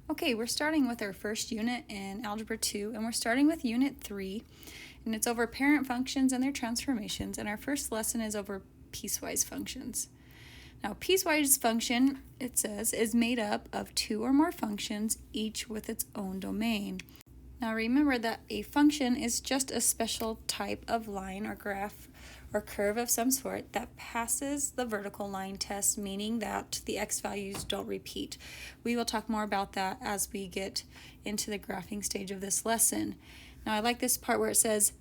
Okay, we're starting with our first unit in Algebra 2, and we're starting with Unit 3, and it's over parent functions and their transformations, and our first lesson is over piecewise functions. Now, piecewise function, it says, is made up of two or more functions, each with its own domain. Now, remember that a function is just a special type of line or graph or curve of some sort that passes the vertical line test, meaning that the x values don't repeat. We will talk more about that as we get into the graphing stage of this lesson. Now, I like this part where it says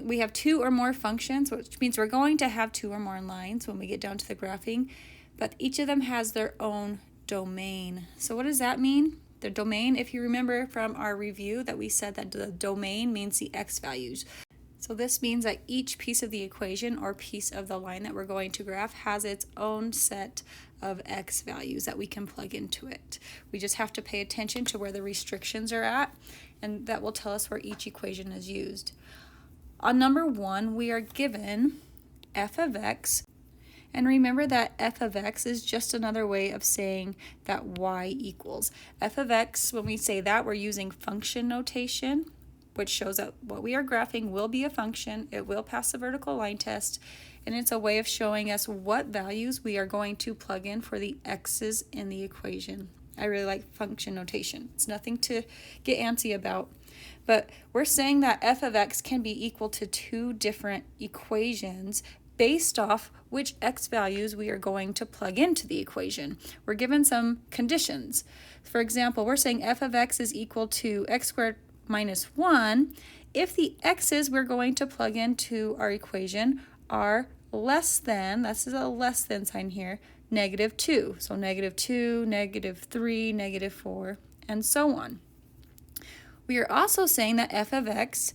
we have two or more functions, which means we're going to have two or more lines when we get down to the graphing, but each of them has their own domain. So what does that mean? The domain, if you remember from our review that we said that the domain means the x values. So this means that each piece of the equation or piece of the line that we're going to graph has its own set of x values that we can plug into it. We just have to pay attention to where the restrictions are at, and that will tell us where each equation is used. On number 1, we are given f of x, and remember that f of x is just another way of saying that y equals. F of x, when we say that, we're using function notation, which shows that what we are graphing will be a function, it will pass the vertical line test, and it's a way of showing us what values we are going to plug in for the x's in the equation. I really like function notation. It's nothing to get antsy about. But we're saying that f of x can be equal to two different equations based off which x values we are going to plug into the equation. We're given some conditions. For example, we're saying f of x is equal to x squared minus 1 if the x's we're going to plug into our equation are less than, this is a less than sign here, negative 2. So negative 2, negative 3, negative 4, and so on. We are also saying that f of x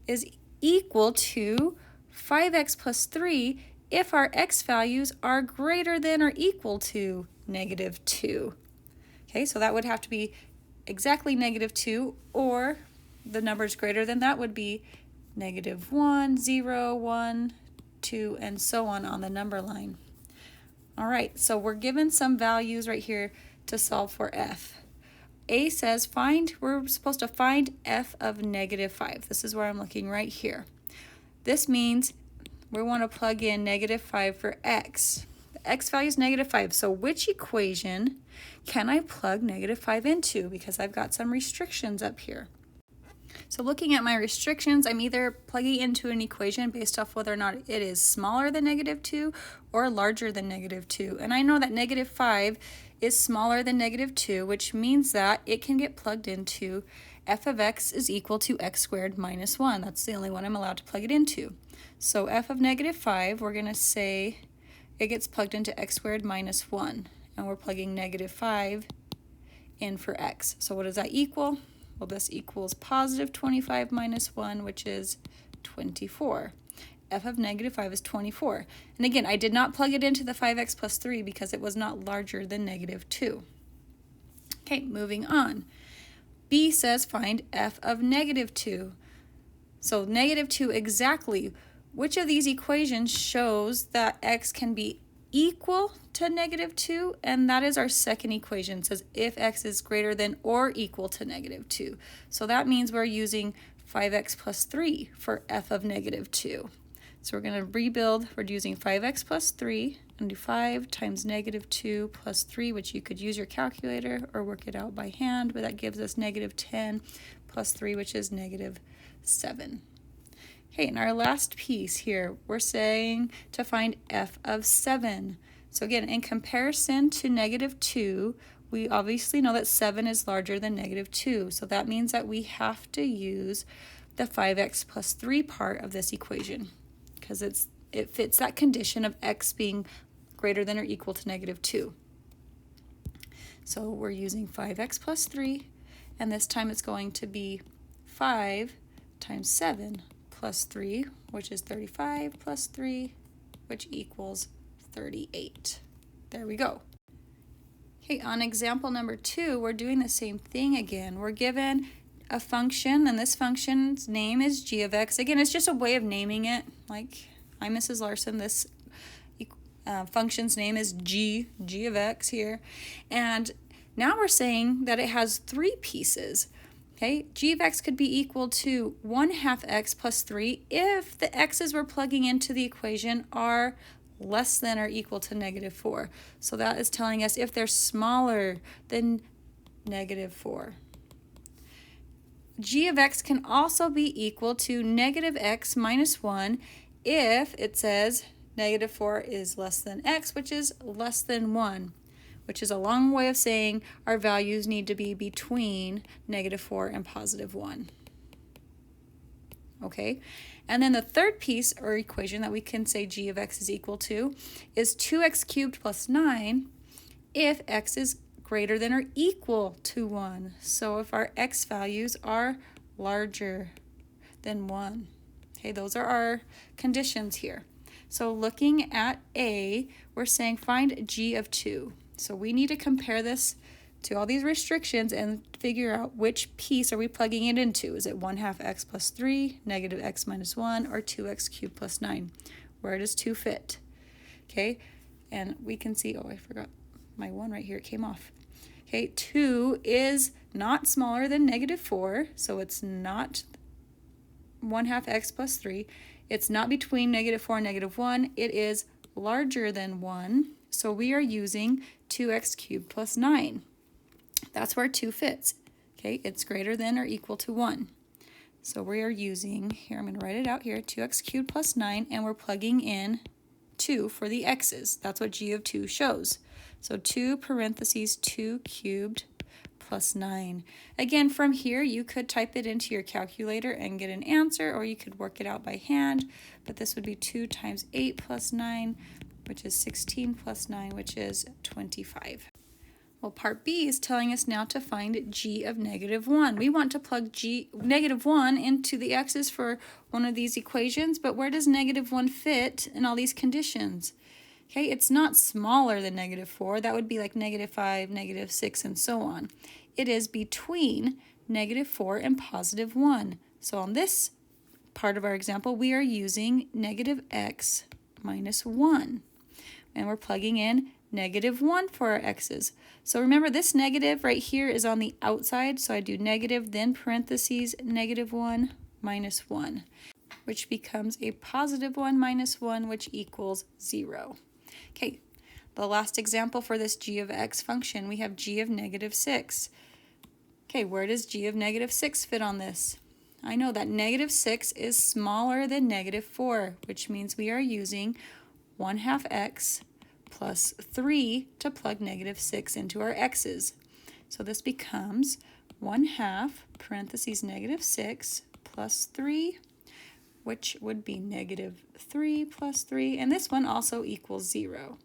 is equal to 5x plus 3 if our x values are greater than or equal to negative 2. Okay, so that would have to be exactly negative 2, or the numbers greater than that would be negative 1, 0, 1, 2, and so on the number line. All right, so we're given some values right here to solve for f. A says we're supposed to find f of negative 5. This is where I'm looking right here. This means we want to plug in negative 5 for x. The x value is negative 5, so which equation can I plug negative 5 into? Because I've got some restrictions up here. So looking at my restrictions, I'm either plugging into an equation based off whether or not it is smaller than negative 2 or larger than negative 2. And I know that negative 5 is smaller than negative 2, which means that it can get plugged into f of x is equal to x squared minus 1. That's the only one I'm allowed to plug it into. So f of negative 5, we're going to say it gets plugged into x squared minus 1. And we're plugging negative 5 in for x. So what does that equal? Well, this equals positive 25 minus 1, which is 24. F of negative 5 is 24. And again, I did not plug it into the 5x plus 3 because it was not larger than negative 2. Okay, moving on. B says find f of negative 2. So negative 2 exactly. Which of these equations shows that x can be equal to negative 2? And that is our second equation. It says if x is greater than or equal to negative 2. So that means we're using 5x plus 3 for f of negative 2. So we're going to rebuild. We're using 5x plus 3 and do 5 times negative 2 plus 3, which you could use your calculator or work it out by hand, but that gives us negative 10 plus 3, which is negative 7. Okay, and our last piece here, we're saying to find f of 7. So again, in comparison to negative 2, we obviously know that 7 is larger than negative 2. So that means that we have to use the 5x plus 3 part of this equation because it fits that condition of x being greater than or equal to negative 2. So we're using 5x plus 3, and this time it's going to be 5 times 7 plus 3, which is 35 plus 3, which equals 38. There we go. Okay, on example number 2, we're doing the same thing again. We're given a function, and this function's name is g of x. Again, it's just a way of naming it. Like, I'm Mrs. Larson. This function's name is g of x here. And Now we're saying that it has 3 pieces. Okay, g of x could be equal to 1/2 x plus 3 if the x's we're plugging into the equation are less than or equal to -4. So that is telling us if they're smaller than -4. G of x can also be equal to -x minus 1 if it says -4 is less than x, which is less than 1, which is a long way of saying our values need to be between -4 and +1. Okay, and then the third piece or equation that we can say g of x is equal to is 2x cubed plus 9 if x is greater than or equal to 1. So if our x values are larger than 1. Okay, those are our conditions here. So looking at A, we're saying find g of 2. So we need to compare this to all these restrictions and figure out which piece are we plugging it into. Is it 1/2 x plus 3, -x minus 1, or 2x cubed plus 9? Where does 2 fit? Okay, and we can see, oh, I forgot my 1 right here, it came off. Okay, 2 is not smaller than -4, so it's not 1/2 x plus 3. It's not between -4 and -1. It is larger than 1, so we are using 2x cubed plus 9. That's where 2 fits. Okay, it's greater than or equal to 1. So we are using, here I'm going to write it out here, 2x cubed plus 9, and we're plugging in 2 for the x's. That's what g of 2 shows. So 2 parentheses 2 cubed plus 9. Again, from here, you could type it into your calculator and get an answer, or you could work it out by hand, but this would be 2 times 8 plus 9, which is 16 plus 9, which is 25. Well, part B is telling us now to find g of -1. We want to plug -1 into the x's for one of these equations, but where does -1 fit in all these conditions? Okay, it's not smaller than -4. That would be like -5, -6, and so on. It is between -4 and +1. So on this part of our example, we are using -x minus 1. And we're plugging in -1 for our x's. So remember, this negative right here is on the outside, so I do negative, then parentheses, -1 minus 1, which becomes a +1 minus 1, which equals 0. Okay, the last example for this g of x function, we have g of -6. Okay, where does g of -6 fit on this? I know that -6 is smaller than -4, which means we are using 1/2 x plus 3 to plug -6 into our x's. So this becomes 1/2 parentheses -6 plus 3, which would be -3 plus 3, and this one also equals 0.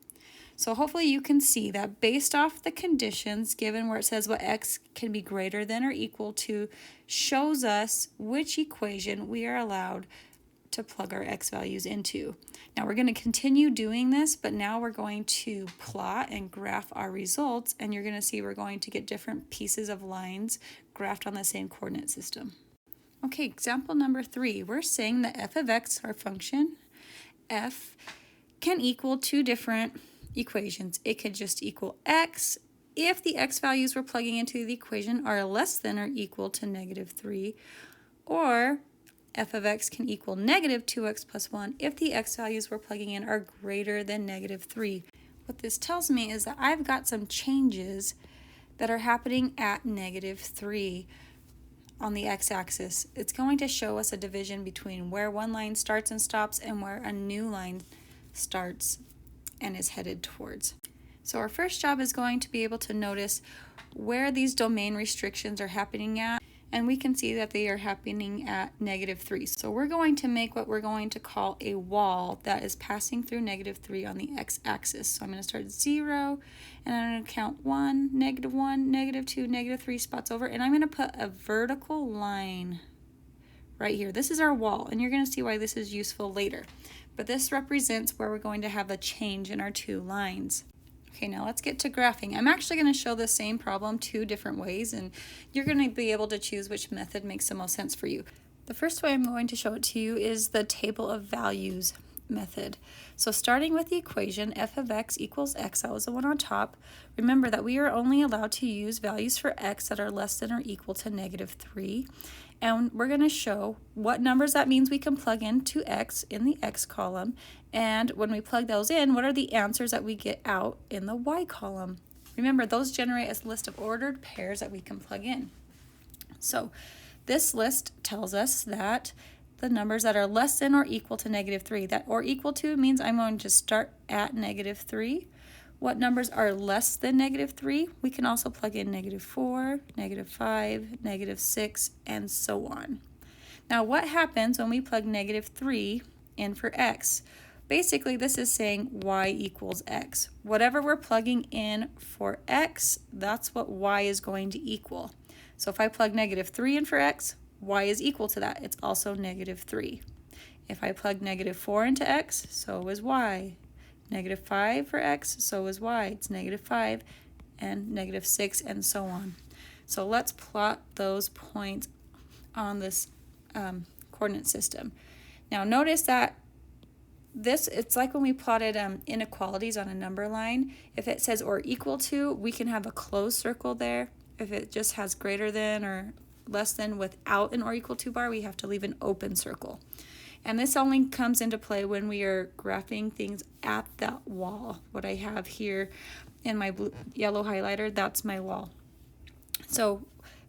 So hopefully you can see that based off the conditions given where it says what x can be greater than or equal to shows us which equation we are allowed to plug our x values into. Now we're going to continue doing this, but now we're going to plot and graph our results, and you're going to see we're going to get different pieces of lines graphed on the same coordinate system. Okay, example number 3, we're saying that f of x, our function, f, can equal 2 different equations. It could just equal x if the x values we're plugging into the equation are less than or equal to -3, or f of x can equal -2x plus 1 if the x values we're plugging in are greater than -3. What this tells me is that I've got some changes that are happening at -3 on the x-axis. It's going to show us a division between where one line starts and stops and where a new line starts and is headed towards. So our first job is going to be able to notice where these domain restrictions are happening at, and we can see that they are happening at -3. So we're going to make what we're going to call a wall that is passing through -3 on the x-axis. So I'm going to start at 0, and I'm going to count 1, -1, -2, -3 spots over, and I'm going to put a vertical line right here. This is our wall, and you're going to see why this is useful later. But this represents where we're going to have a change in our 2 lines. Okay, now let's get to graphing. I'm actually going to show the same problem 2 different ways, and you're going to be able to choose which method makes the most sense for you. The first way I'm going to show it to you is the table of values method. So starting with the equation f of x equals x, that was the one on top, remember that we are only allowed to use values for x that are less than or equal to -3. And we're going to show what numbers that means we can plug into x in the x column. And when we plug those in, what are the answers that we get out in the y column? Remember, those generate a list of ordered pairs that we can plug in. So this list tells us that the numbers that are less than or equal to -3. That or equal to means I'm going to start at -3. What numbers are less than -3? We can also plug in -4, -5, -6, and so on. Now what happens when we plug -3 in for x? Basically, this is saying y equals x. Whatever we're plugging in for x, that's what y is going to equal. So if I plug -3 in for x, y is equal to that. It's also -3. If I plug -4 into x, so is y. -5 for x, so is y. It's -5 and -6 and so on. So let's plot those points on this coordinate system. Now notice that it's like when we plotted inequalities on a number line. If it says or equal to, we can have a closed circle there. If it just has greater than or less than without an or equal to bar, we have to leave an open circle. And this only comes into play when we are graphing things at that wall. What I have here in my yellow highlighter, that's my wall. So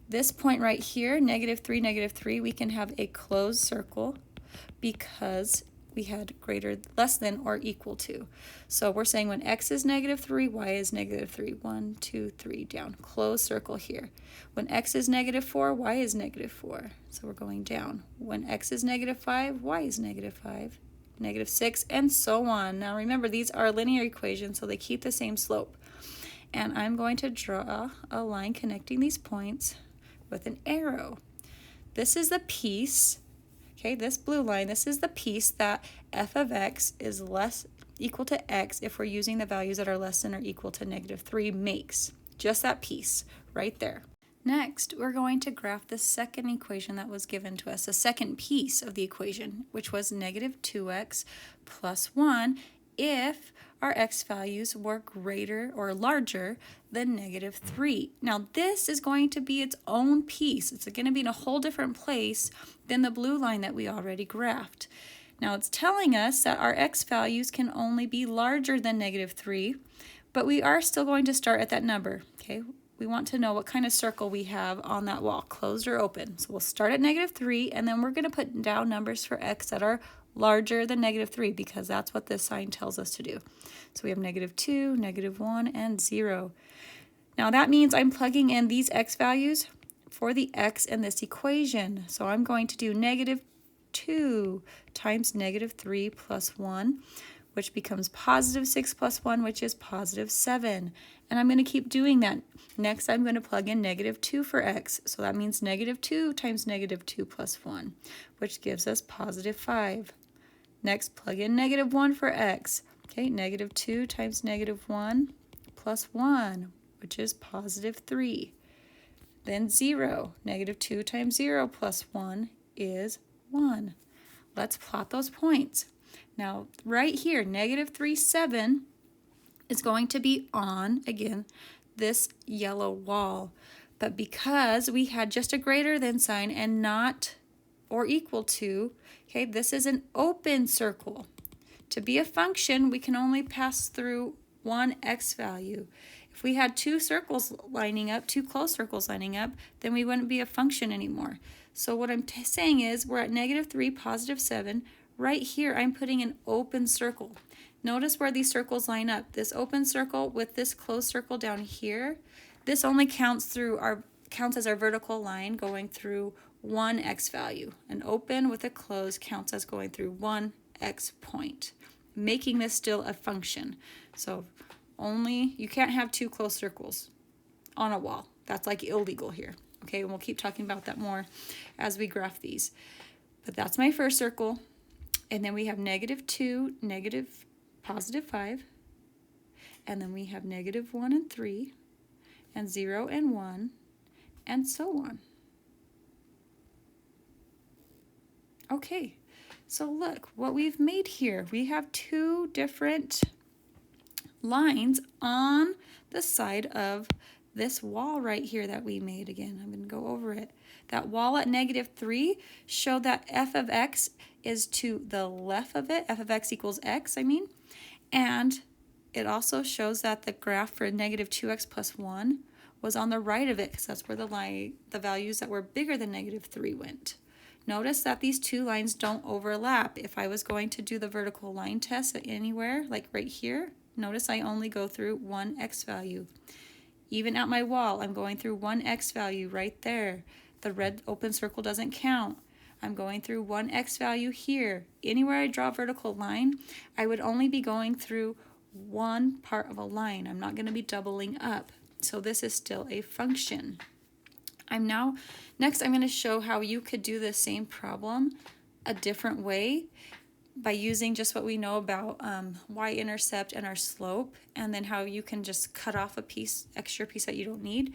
this point right here, -3, -3, we can have a closed circle because we had less than or equal to. So we're saying when x is -3, y is -3. 1, 2, 3, down. Closed circle here. When x is -4, y is -4. So we're going down. When x is -5, y is -5, -6, and so on. Now remember, these are linear equations, so they keep the same slope. And I'm going to draw a line connecting these points with an arrow. This is the piece. Okay, this blue line, this is the piece that f of x is less equal to x if we're using the values that are less than or equal to -3 makes. Just that piece right there. Next, we're going to graph the second equation that was given to us, the second piece of the equation, which was -2x plus 1 if our x values were greater or larger than -3. Now this is going to be its own piece. It's going to be in a whole different place than the blue line that we already graphed. Now it's telling us that our x values can only be larger than -3, but we are still going to start at that number. Okay, we want to know what kind of circle we have on that wall, closed or open. So we'll start at -3, and then we're going to put down numbers for x that are larger than -3 because that's what this sign tells us to do. So we have -2, -1, and 0. Now that means I'm plugging in these x values for the x in this equation. So I'm going to do -2 times -3 plus 1, which becomes +6 plus 1, which is +7. And I'm going to keep doing that. Next, I'm going to plug in -2 for x. So that means -2 times -2 plus 1, which gives us +5. Next, plug in -1 for x. Okay, -2 times -1 plus 1, which is +3. Then 0. -2 times 0 plus 1 is 1. Let's plot those points. Now, right here, -3, 7 is going to be on, again, this yellow wall. But because we had just a greater than sign and not or equal to, okay, this is an open circle. To be a function, we can only pass through one x value. If we had two circles lining up, two closed circles lining up, then we wouldn't be a function anymore. So what I'm saying is we're at -3, +7. Right here, I'm putting an open circle. Notice where these circles line up. This open circle with this closed circle down here, this only counts as our vertical line going through one x value. An open with a closed counts as going through one x point, making this still a function. So you can't have two closed circles on a wall. That's like illegal here. Okay, and we'll keep talking about that more as we graph these. But that's my first circle. And then we have -2, +5. And then we have -1 and 3, and 0 and 1, and so on. Okay, So look what we've made here. We have two different lines on the side of this wall right here that we made. Again, I'm going to go over it. That wall at -3 showed that f of x is to the left of it. F of x equals x, I mean. And it also shows that the graph for -2x plus 1 was on the right of it, because that's where the values that were bigger than -3 went. Notice that these two lines don't overlap. If I was going to do the vertical line test anywhere, like right here, notice I only go through one x value. Even at my wall, I'm going through one x value right there. The red open circle doesn't count. I'm going through one x value here. Anywhere I draw a vertical line, I would only be going through one part of a line. I'm not going to be doubling up. So this is still a function. Next I'm going to show how you could do the same problem a different way by using just what we know about y-intercept and our slope, and then how you can just cut off a extra piece that you don't need,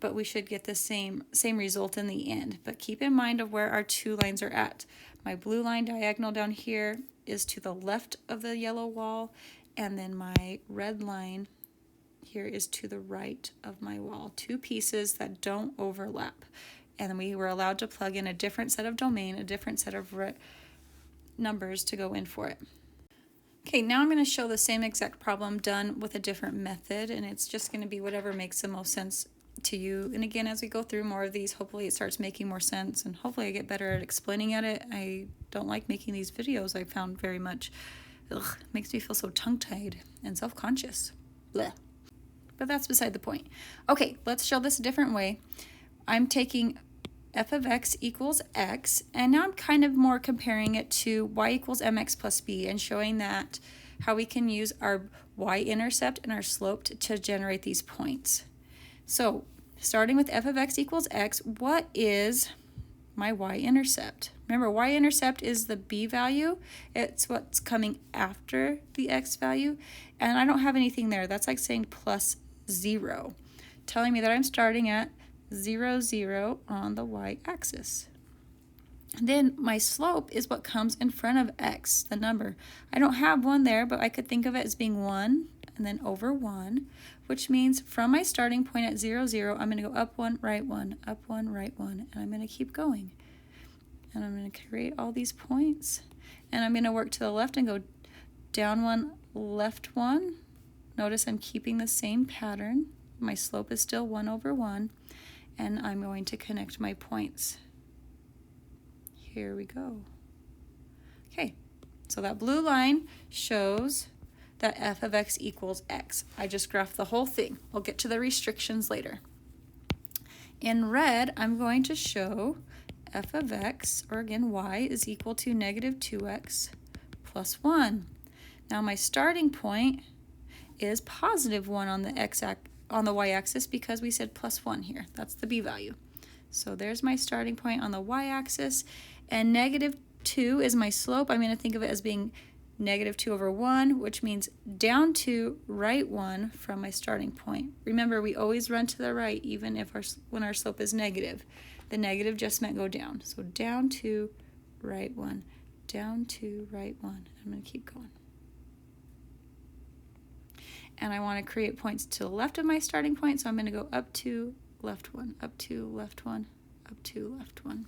but we should get the same result in the end. But keep in mind of where our two lines are at. My blue line diagonal down here is to the left of the yellow wall, and then my red line here is to the right of my wall. Two pieces that don't overlap. And then we were allowed to plug in a different set of domain, a different set of numbers to go in for it. Okay, now I'm going to show the same exact problem done with a different method, and it's just going to be whatever makes the most sense to you. And again, as we go through more of these, hopefully it starts making more sense, and hopefully I get better at explaining it. I don't like making these videos, I found very much. Ugh, it makes me feel so tongue-tied and self-conscious. Blech. But that's beside the point. Okay, let's show this a different way. I'm taking f of x equals x, and now I'm kind of more comparing it to y equals mx plus b, and showing that how we can use our y-intercept and our slope to generate these points. So starting with f of x equals x, what is my y-intercept? Remember, y-intercept is the b value. It's what's coming after the x value, and I don't have anything there. That's like saying plus 0, telling me that I'm starting at 0, 0 on the y-axis. Then my slope is what comes in front of x, the number. I don't have one there, but I could think of it as being 1 and then over 1, which means from my starting point at 0, 0, I'm going to go up 1, right 1, up 1, right 1, and I'm going to keep going. And I'm going to create all these points, and I'm going to work to the left and go down 1, left 1. Notice I'm keeping the same pattern. My slope is still 1 over 1, and I'm going to connect my points. Here we go. Okay, so that blue line shows that f of x equals x. I just graphed the whole thing. We'll get to the restrictions later. In red, I'm going to show f of x, or again y, is equal to -2x plus 1. Now my starting point is +1 on the y-axis, because we said plus 1 here. That's the b value. So there's my starting point on the y-axis, and -2 is my slope. I'm going to think of it as being -2 over 1, which means down 2, right 1 from my starting point. Remember, we always run to the right, even if when our slope is negative. The negative just meant go down. So down 2, right 1, down 2, right 1. I'm going to keep going. And I want to create points to the left of my starting point, so I'm going to go up 2, left 1, up 2, left 1, up 2, left 1.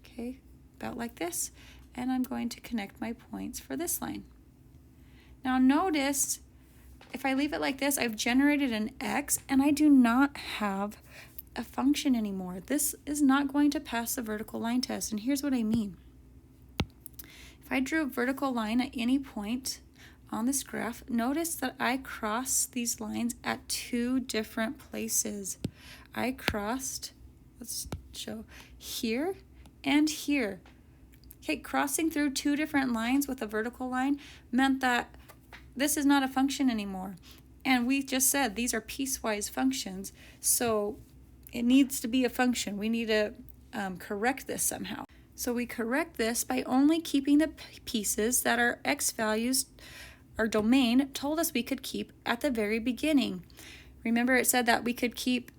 Okay, about like this. And I'm going to connect my points for this line. Now notice, if I leave it like this, I've generated an x, and I do not have a function anymore. This is not going to pass the vertical line test, and here's what I mean. If I drew a vertical line at any point on this graph, notice that I cross these lines at two different places. I crossed, let's show, here and here. Okay, crossing through two different lines with a vertical line meant that this is not a function anymore. And we just said these are piecewise functions, so it needs to be a function. We need to correct this somehow. So we correct this by only keeping the pieces that our x values, our domain, told us we could keep at the very beginning. Remember, it said that we could keep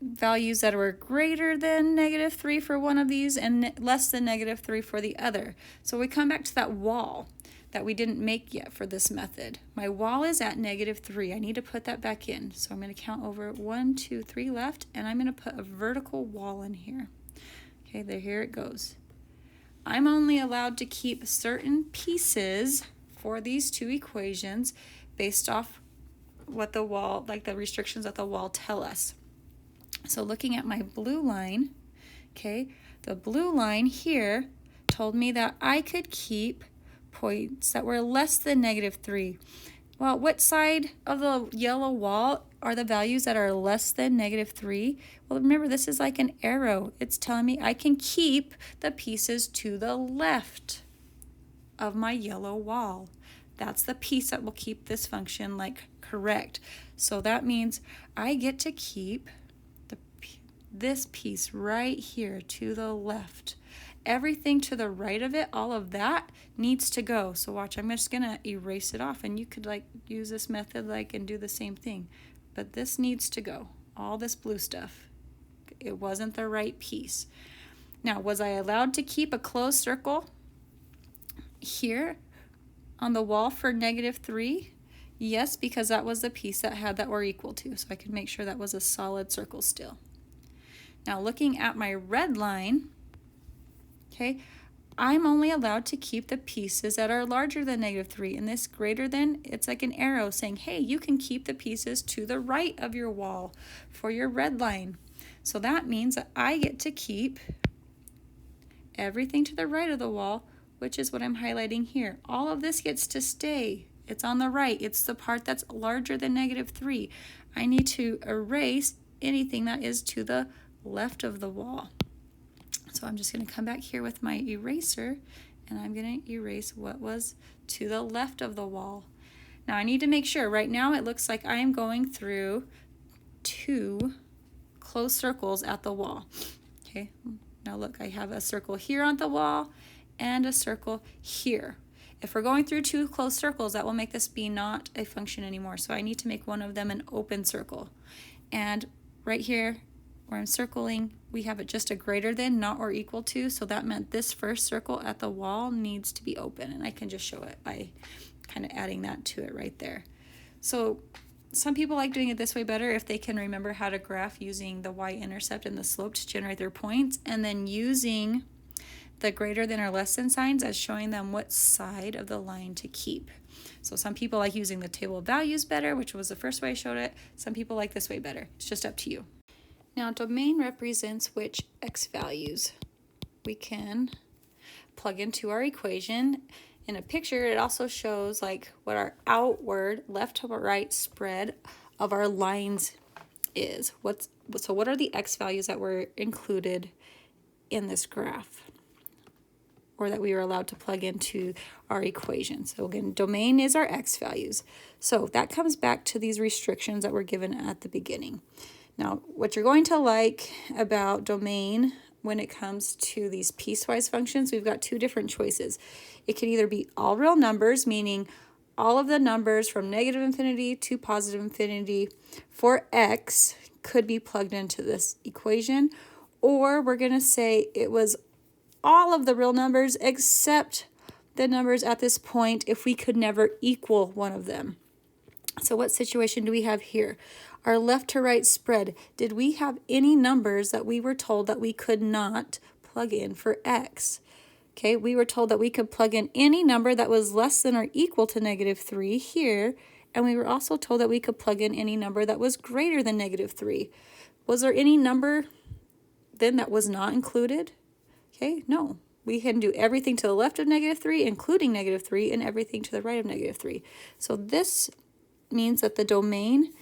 values that were greater than -3 for one of these and less than -3 for the other. So we come back to that wall that we didn't make yet for this method. My wall is at -3. I need to put that back in. So I'm going to count over 1, 2, 3 left, and I'm going to put a vertical wall in here. Okay, here it goes. I'm only allowed to keep certain pieces for these two equations based off what the wall, like the restrictions that the wall tell us. So looking at my blue line, okay, the blue line here told me that I could keep points that were less than -3. Well, what side of the yellow wall are the values that are less than -3? Well, remember, this is like an arrow. It's telling me I can keep the pieces to the left of my yellow wall. That's the piece that will keep this function like correct. So that means I get to keep this piece right here to the left. Everything to the right of it, all of that needs to go. So watch, I'm just gonna erase it off, and you could like use this method like and do the same thing. But this needs to go, all this blue stuff. It wasn't the right piece. Now, was I allowed to keep a closed circle here on the wall for -3? Yes, because that was the piece that we're equal to. So I could make sure that was a solid circle still. Now looking at my red line, okay, I'm only allowed to keep the pieces that are larger than -3. And this greater than, it's like an arrow saying, hey, you can keep the pieces to the right of your wall for your red line. So that means that I get to keep everything to the right of the wall, which is what I'm highlighting here. All of this gets to stay. It's on the right. It's the part that's larger than -3. I need to erase anything that is to the left of the wall. So I'm just going to come back here with my eraser, and I'm going to erase what was to the left of the wall. Now I need to make sure, right now it looks like I am going through 2 closed circles at the wall. Okay, now look, I have a circle here on the wall and a circle here. If we're going through 2 closed circles, that will make this be not a function anymore. So I need to make one of them an open circle. And right here, where I'm circling, we have it just a greater than, not or equal to, so that meant this first circle at the wall needs to be open, and I can just show it by kind of adding that to it right there. So some people like doing it this way better if they can remember how to graph using the y-intercept and the slope to generate their points, and then using the greater than or less than signs as showing them what side of the line to keep. So some people like using the table of values better, which was the first way I showed it. Some people like this way better. It's just up to you. Now, domain represents which x values we can plug into our equation. In a picture, it also shows like what our outward left to right spread of our lines is. So what are the x values that were included in this graph, or that we were allowed to plug into our equation? So again, domain is our x values. So that comes back to these restrictions that were given at the beginning. Now, what you're going to like about domain when it comes to these piecewise functions, we've got 2 different choices. It can either be all real numbers, meaning all of the numbers from -infinity to +infinity for x could be plugged into this equation, or we're going to say it was all of the real numbers except the numbers at this point if we could never equal one of them. So what situation do we have here? Our left to right spread. Did we have any numbers that we were told that we could not plug in for x? Okay, we were told that we could plug in any number that was less than or equal to -3 here, and we were also told that we could plug in any number that was greater than -3. Was there any number then that was not included? Okay, no. We can do everything to the left of -3, including -3, and everything to the right of -3. So this means that the domain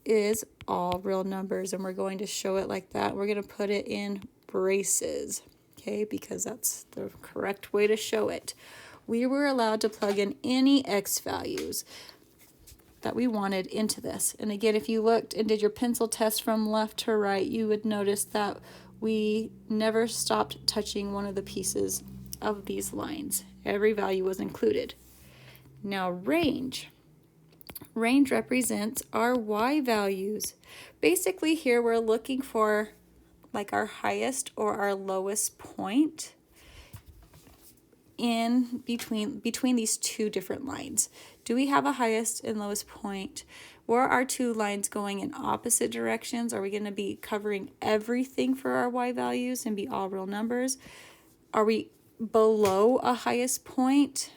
is all real numbers, and we're going to show it like that. We're going to put it in braces, okay, because that's the correct way to show it. We were allowed to plug in any x values that we wanted into this. And again, if you looked and did your pencil test from left to right, you would notice that we never stopped touching one of the pieces of these lines. Every value was included. Now range. range represents our y values. Basically here we're looking for like our highest or our lowest point in between these two different lines. Do we have a highest and lowest point? Or are our two lines going in opposite directions? Are we going to be covering everything for our y values and be all real numbers? Are we below a highest point?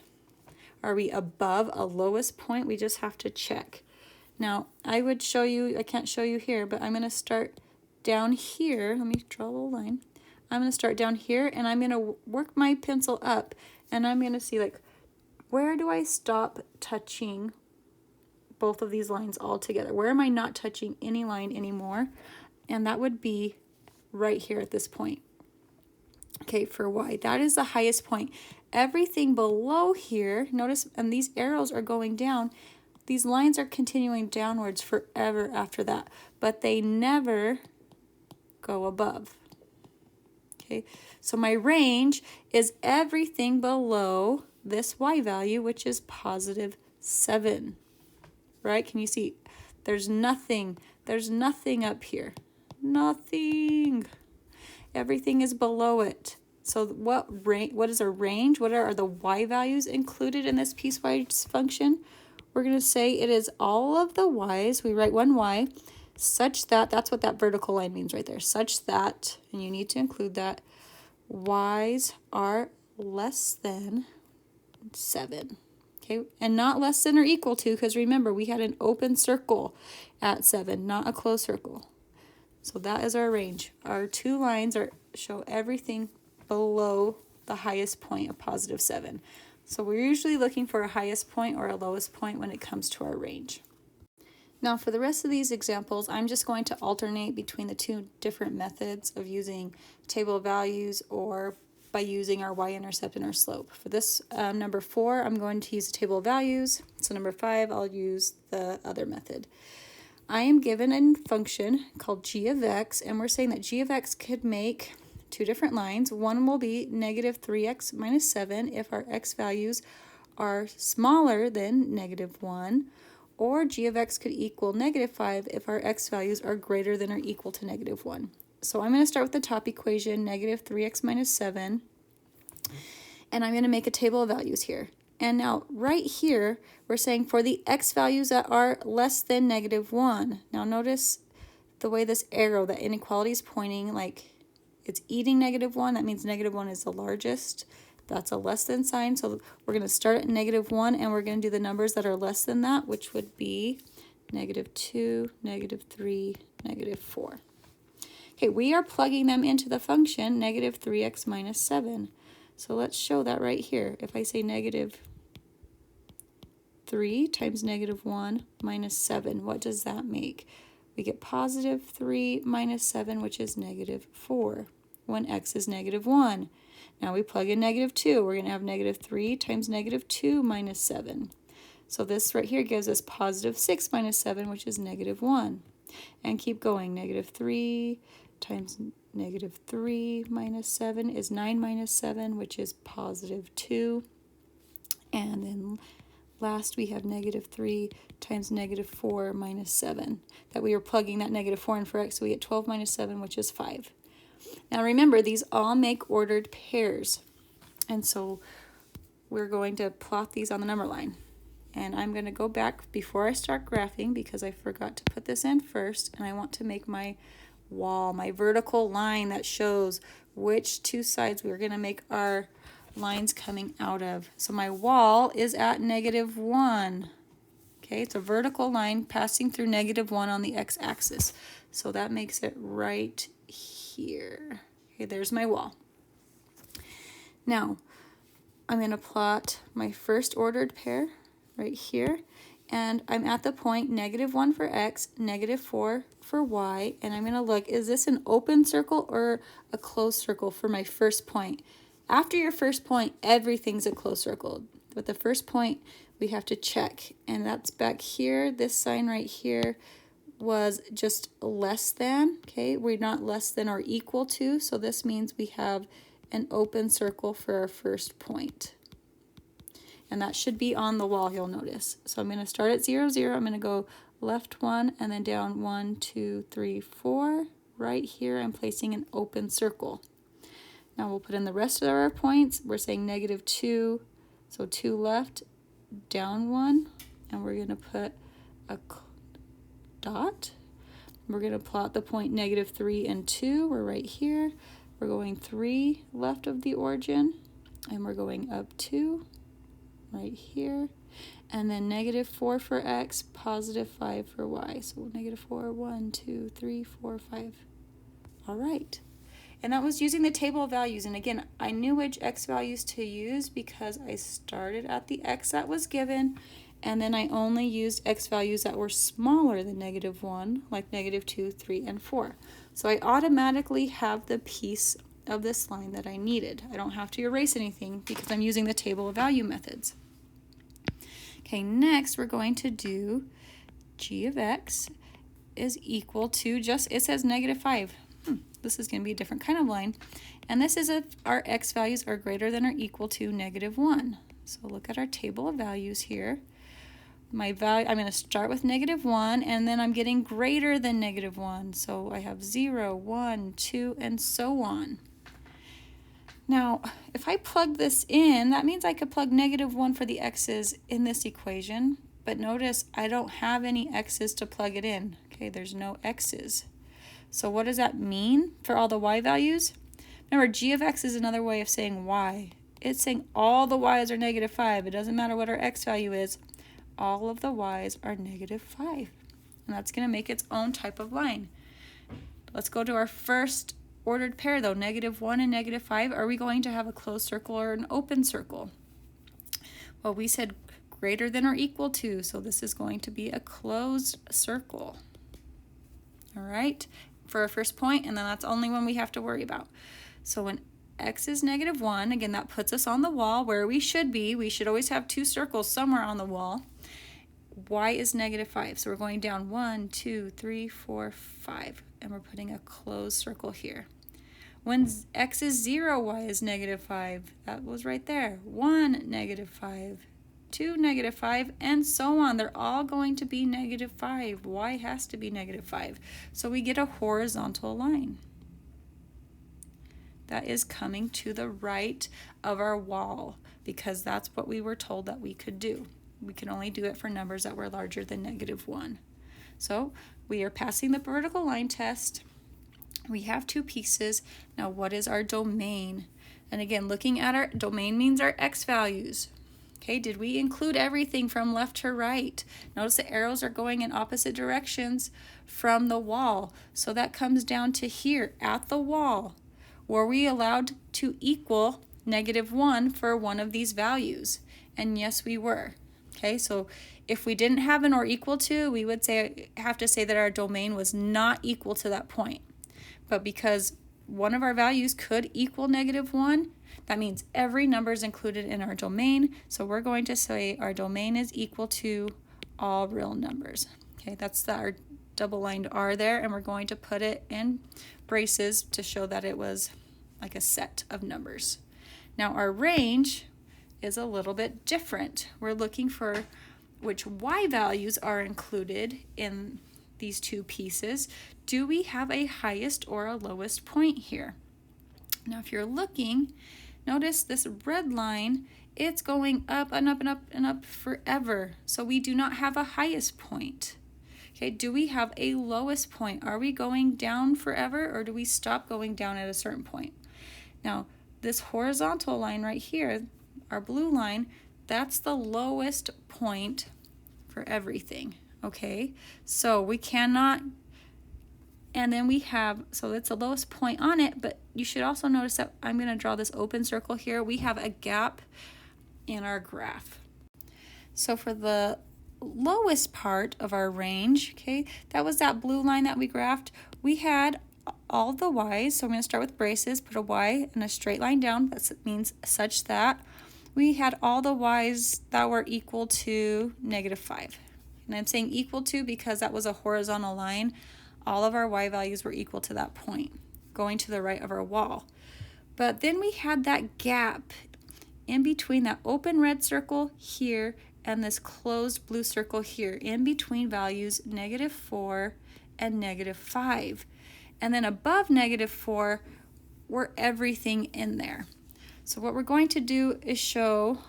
Are we above a lowest point? We just have to check. Now, I would show you, I can't show you here, but I'm going to start down here. Let me draw a little line. I'm going to start down here, and I'm going to work my pencil up, and I'm going to see, like, where do I stop touching both of these lines all together? Where am I not touching any line anymore? And that would be right here at this point. Okay, for y, that is the highest point. Everything below here, notice, and these arrows are going down. These lines are continuing downwards forever after that, but they never go above. Okay, so my range is everything below this y value, which is +7, right? Can you see? There's nothing up here. Nothing. Everything is below it. So what is a range? What are the y values included in this piecewise function? We're going to say it is all of the y's. We write one y such that, that's what that vertical line means right there, such that, and you need to include that, y's are less than 7. Okay, and not less than or equal to, because remember we had an open circle at 7, not a closed circle. So that is our range. Our two lines show everything below the highest point of +7. So we're usually looking for a highest point or a lowest point when it comes to our range. Now for the rest of these examples, I'm just going to alternate between the two different methods of using table of values or by using our y-intercept and our slope. For this number 4, I'm going to use the table of values. So number 5, I'll use the other method. I am given a function called g of x, and we're saying that g of x could make two different lines. One will be -3x minus 7 if our x values are smaller than -1, or g of x could equal -5 if our x values are greater than or equal to -1. So I'm going to start with the top equation, -3x minus 7, and I'm going to make a table of values here. And now right here, we're saying for the x values that are less than -1. Now notice the way this arrow, that inequality is pointing, like it's eating -1. That means -1 is the largest. That's a less than sign. So we're going to start at -1, and we're going to do the numbers that are less than that, which would be -2, -3, -4. Okay, we are plugging them into the function -3x minus 7. So let's show that right here. If I say -3 times -1 minus 7, what does that make? We get +3 minus 7, which is -4, when x is -1. Now we plug in -2. We're going to have -3 times -2 minus 7. So this right here gives us +6 minus 7, which is -1. And keep going. -3 times -3 minus 7 is 9 minus 7, which is +2. And then last we have -3 times -4 minus 7. That we are plugging that -4 in for x, so we get 12 minus 7, which is 5. Now remember, these all make ordered pairs. And so we're going to plot these on the number line. And I'm going to go back before I start graphing because I forgot to put this in first, and I want to make my wall, my vertical line that shows which two sides we're going to make our lines coming out of. So my wall is at -1. Okay, it's a vertical line passing through -1 on the x-axis. So that makes it right here. Okay, there's my wall. Now, I'm going to plot my first ordered pair right here, and I'm at the point -1 for x, -4 for y, and I'm going to look, is this an open circle or a closed circle for my first point? After your first point, everything's a closed circle, but the first point we have to check, and that's back here. This sign right here was just less than, okay? We're not less than or equal to, so this means we have an open circle for our first point. and that should be on the wall, you'll notice. So I'm going to start at 0, 0. I'm going to go left 1 and then down 1, 2, 3, 4. Right here I'm placing an open circle. Now we'll put in the rest of our points. We're saying -2, so 2 left, down 1, and we're going to put a dot. We're going to plot the point -3 and 2. We're right here. We're going 3 left of the origin, and we're going up 2 right here, and then -4 for x, +5 for y. So -4, 1, 2, 3, 4, 5. All right. And that was using the table of values. And again, I knew which x values to use because I started at the x that was given, and then I only used x values that were smaller than -1, like -2, 3, and 4. So I automatically have the piece of this line that I needed. I don't have to erase anything because I'm using the table of value methods. Okay, next we're going to do g of x is equal to just, it says -5. This is going to be a different kind of line. And this is if our x values are greater than or equal to -1. So look at our table of values here. My value, I'm going to start with -1, and then I'm getting greater than -1. So I have 0, 1, 2, and so on. Now, if I plug this in, that means I could plug -1 for the x's in this equation. But notice I don't have any x's to plug it in. Okay, there's no x's. So what does that mean for all the y values? Remember, g of x is another way of saying y. It's saying all the y's are -5. It doesn't matter what our x value is. All of the y's are -5. And that's going to make its own type of line. Let's go to our first ordered pair, though, -1 and -5. Are we going to have a closed circle or an open circle? Well, we said greater than or equal to, so this is going to be a closed circle. All right, for our first point, and then that's the only one we have to worry about. So when x is -1, again, that puts us on the wall where we should be. We should always have 2 circles somewhere on the wall. Y is -5, so we're going down 1, 2, 3, 4, 5, and we're putting a closed circle here. When x is 0, y is -5. That was right there. 1, -5. 2, -5, and so on. They're all going to be -5. Y has to be -5. So we get a horizontal line that is coming to the right of our wall because that's what we were told that we could do. We can only do it for numbers that were larger than -1. So we are passing the vertical line test. We have 2 pieces. Now what is our domain? And again, looking at our domain means our x values. Okay, did we include everything from left to right? Notice the arrows are going in opposite directions from the wall. So that comes down to here at the wall. Were we allowed to equal -1 for one of these values? And yes, we were. Okay, so if we didn't have an or equal to, we would have to say that our domain was not equal to that point. But because one of our values could equal -1, that means every number is included in our domain. So we're going to say our domain is equal to all real numbers. Okay, that's our double-lined R there, and we're going to put it in braces to show that it was like a set of numbers. Now our range is a little bit different. We're looking for which y values are included in these 2 pieces. Do we have a highest or a lowest point here? Now if you're looking, notice this red line, it's going up and up and up and up forever. So we do not have a highest point. Okay, do we have a lowest point? Are we going down forever, or do we stop going down at a certain point? Now, this horizontal line right here, our blue line, that's the lowest point for everything. Okay, so we cannot, and then we have, so it's the lowest point on it, but you should also notice that I'm going to draw this open circle here. We have a gap in our graph. So for the lowest part of our range, okay, that was that blue line that we graphed. We had all the y's, so I'm going to start with braces, put a y and a straight line down. That means such that we had all the y's that were equal to -5. And I'm saying equal to because that was a horizontal line. All of our y values were equal to that point, going to the right of our wall. But then we had that gap in between that open red circle here and this closed blue circle here, in between values -4 and -5. And then above -4, we're everything in there. So what we're going to do is show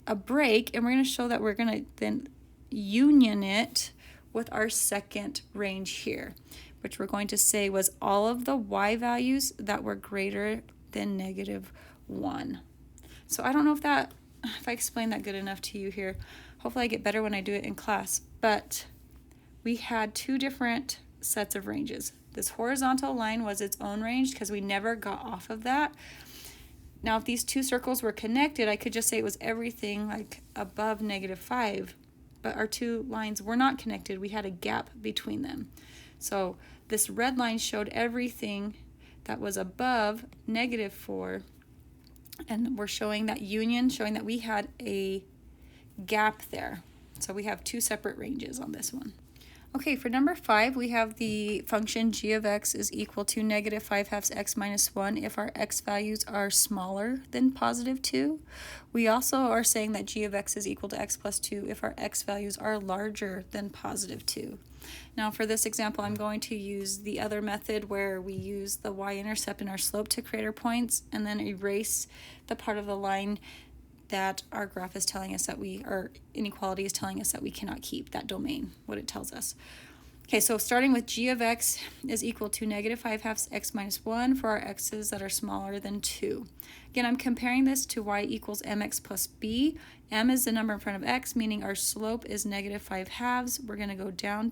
a break, and we're going to show that we're going to then union it with our second range here, which we're going to say was all of the y values that were greater than -1. So I don't know if I explained that good enough to you here. Hopefully I get better when I do it in class. But we had two different sets of ranges. This horizontal line was its own range because we never got off of that. Now, if these two circles were connected, I could just say it was everything like above -5. But our two lines were not connected. We had a gap between them. So this red line showed everything that was above -4. And we're showing that union, showing that we had a gap there. So we have two separate ranges on this one. Okay, for number 5, we have the function g of x is equal to -5/2 x minus 1 if our x values are smaller than +2. We also are saying that g of x is equal to x plus 2 if our x values are larger than +2. Now for this example, I'm going to use the other method where we use the y-intercept and our slope to create our points and then erase the part of the line that our graph is telling us that our inequality is telling us that we cannot keep, that domain, what it tells us. Okay, so starting with g of x is equal to -5/2 x minus 1 for our x's that are smaller than 2. Again, I'm comparing this to y equals mx plus b. M is the number in front of x, meaning our slope is -5/2. We're going to go down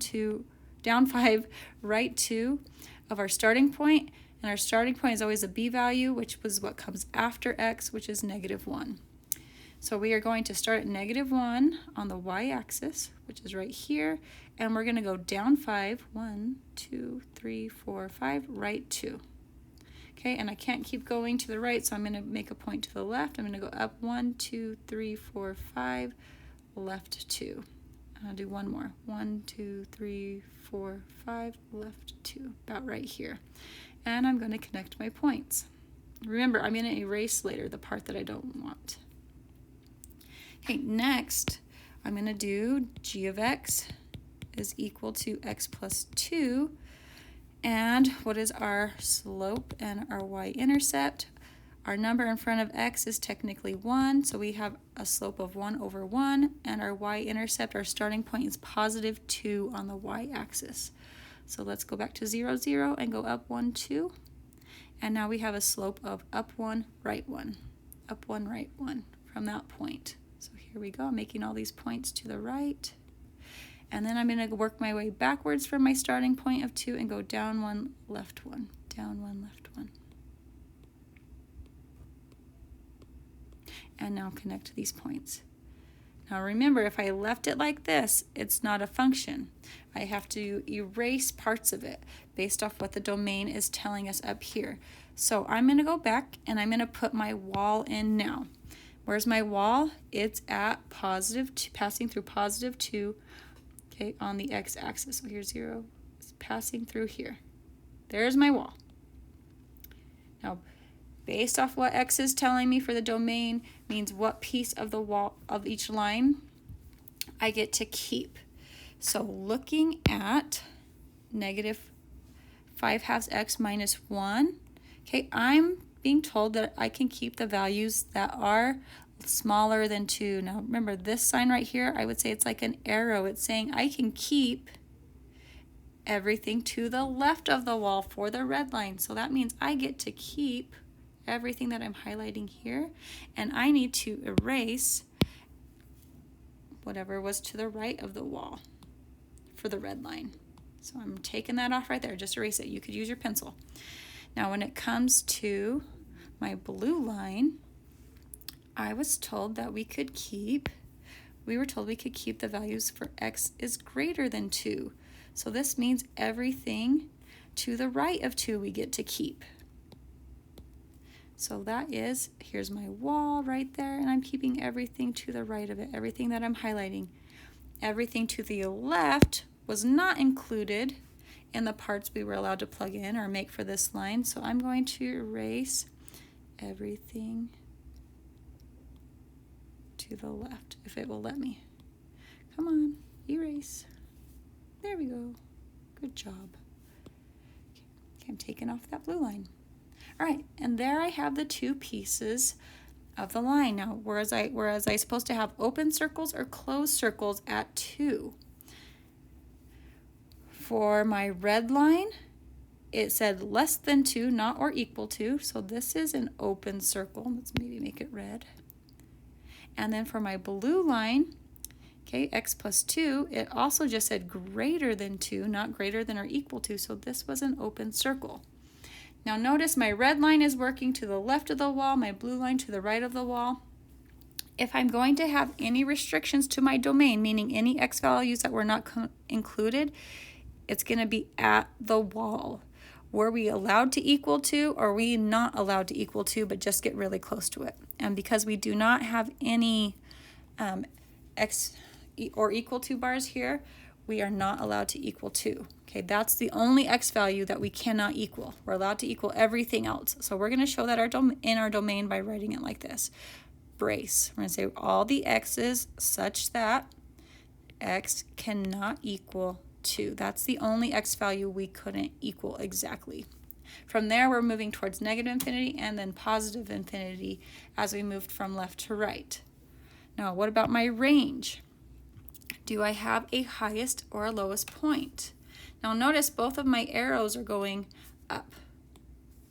5, right 2 of our starting point, and our starting point is always a b value, which was what comes after x, which is -1. So we are going to start at -1 on the y-axis, which is right here, and we're going to go down 5, 1, 2, 3, 4, 5, right 2. Okay, and I can't keep going to the right, so I'm going to make a point to the left. I'm going to go up 1, 2, 3, 4, 5, left 2. And I'll do one more. 1, 2, 3, 4, 5, left 2, about right here. And I'm going to connect my points. Remember, I'm going to erase later the part that I don't want. Okay, next, I'm going to do g of x is equal to x plus 2. And what is our slope and our y-intercept? Our number in front of x is technically 1, so we have a slope of 1 over 1. And our y-intercept, our starting point, is +2 on the y-axis. So let's go back to 0, 0, and go up 1, 2. And now we have a slope of up 1, right 1. Up 1, right 1 from that point. So here we go, I'm making all these points to the right. And then I'm going to work my way backwards from my starting point of 2 and go down 1, left 1, down 1, left 1. And now connect these points. Now remember, if I left it like this, it's not a function. I have to erase parts of it based off what the domain is telling us up here. So I'm going to go back and I'm going to put my wall in now. Where's my wall? It's at passing through +2, okay, on the x-axis. So here's 0, it's passing through here. There's my wall. Now, based off what x is telling me for the domain means what piece of the wall of each line I get to keep. So looking at -5/2 x minus 1, okay, I'm being told that I can keep the values that are smaller than 2. Now remember, this sign right here, I would say it's like an arrow. It's saying I can keep everything to the left of the wall for the red line. So that means I get to keep everything that I'm highlighting here, and I need to erase whatever was to the right of the wall for the red line. So I'm taking that off right there. Just erase it. You could use your pencil. Now when it comes to my blue line, I was told that we were told we could keep the values for x is greater than 2. So this means everything to the right of 2 we get to keep. So that is, here's my wall right there, and I'm keeping everything to the right of it, everything that I'm highlighting. Everything to the left was not included in the parts we were allowed to plug in or make for this line, so I'm going to erase everything to the left, if it will let me. Come on, erase. There we go. Good job. Okay, I'm taking off that blue line. All right, and there I have the two pieces of the line. Now, whereas I supposed to have open circles or closed circles at 2. For my red line, it said less than 2, not or equal to, so this is an open circle. Let's maybe make it red. And then for my blue line, okay, x plus 2, it also just said greater than 2, not greater than or equal to, so this was an open circle. Now notice my red line is working to the left of the wall, my blue line to the right of the wall. If I'm going to have any restrictions to my domain, meaning any x values that were not included, it's going to be at the wall. Were we allowed to equal to, or are we not allowed to equal to, but just get really close to it? And because we do not have any x or equal to bars here, we are not allowed to equal to. Okay, that's the only x value that we cannot equal. We're allowed to equal everything else. So we're going to show that in our domain by writing it like this. Brace. We're going to say all the x's such that x cannot equal 2. That's the only x value we couldn't equal exactly. From there, we're moving towards negative infinity and then positive infinity as we moved from left to right. Now, what about my range? Do I have a highest or a lowest point? Now, notice both of my arrows are going up.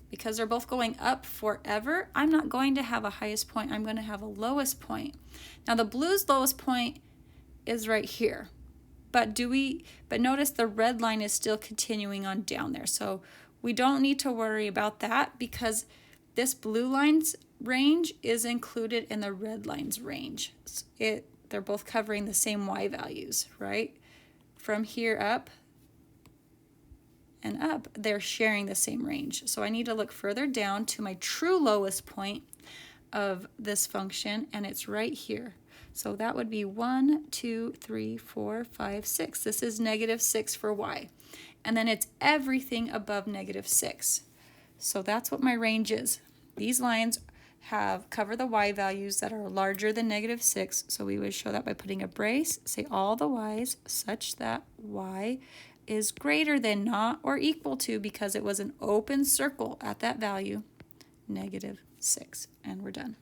Because they're both going up forever, I'm not going to have a highest point. I'm going to have a lowest point. Now, the blue's lowest point is right here. But notice the red line is still continuing on down there. So we don't need to worry about that because this blue line's range is included in the red line's range. They're both covering the same y values, right? From here up and up, they're sharing the same range. So I need to look further down to my true lowest point of this function, and it's right here. So that would be 1, 2, 3, 4, 5, 6. This is -6 for y. And then it's everything above -6. So that's what my range is. These lines cover the y values that are larger than -6. So we would show that by putting a brace, say all the y's such that y is greater than, not or equal to, because it was an open circle at that value, -6. And we're done.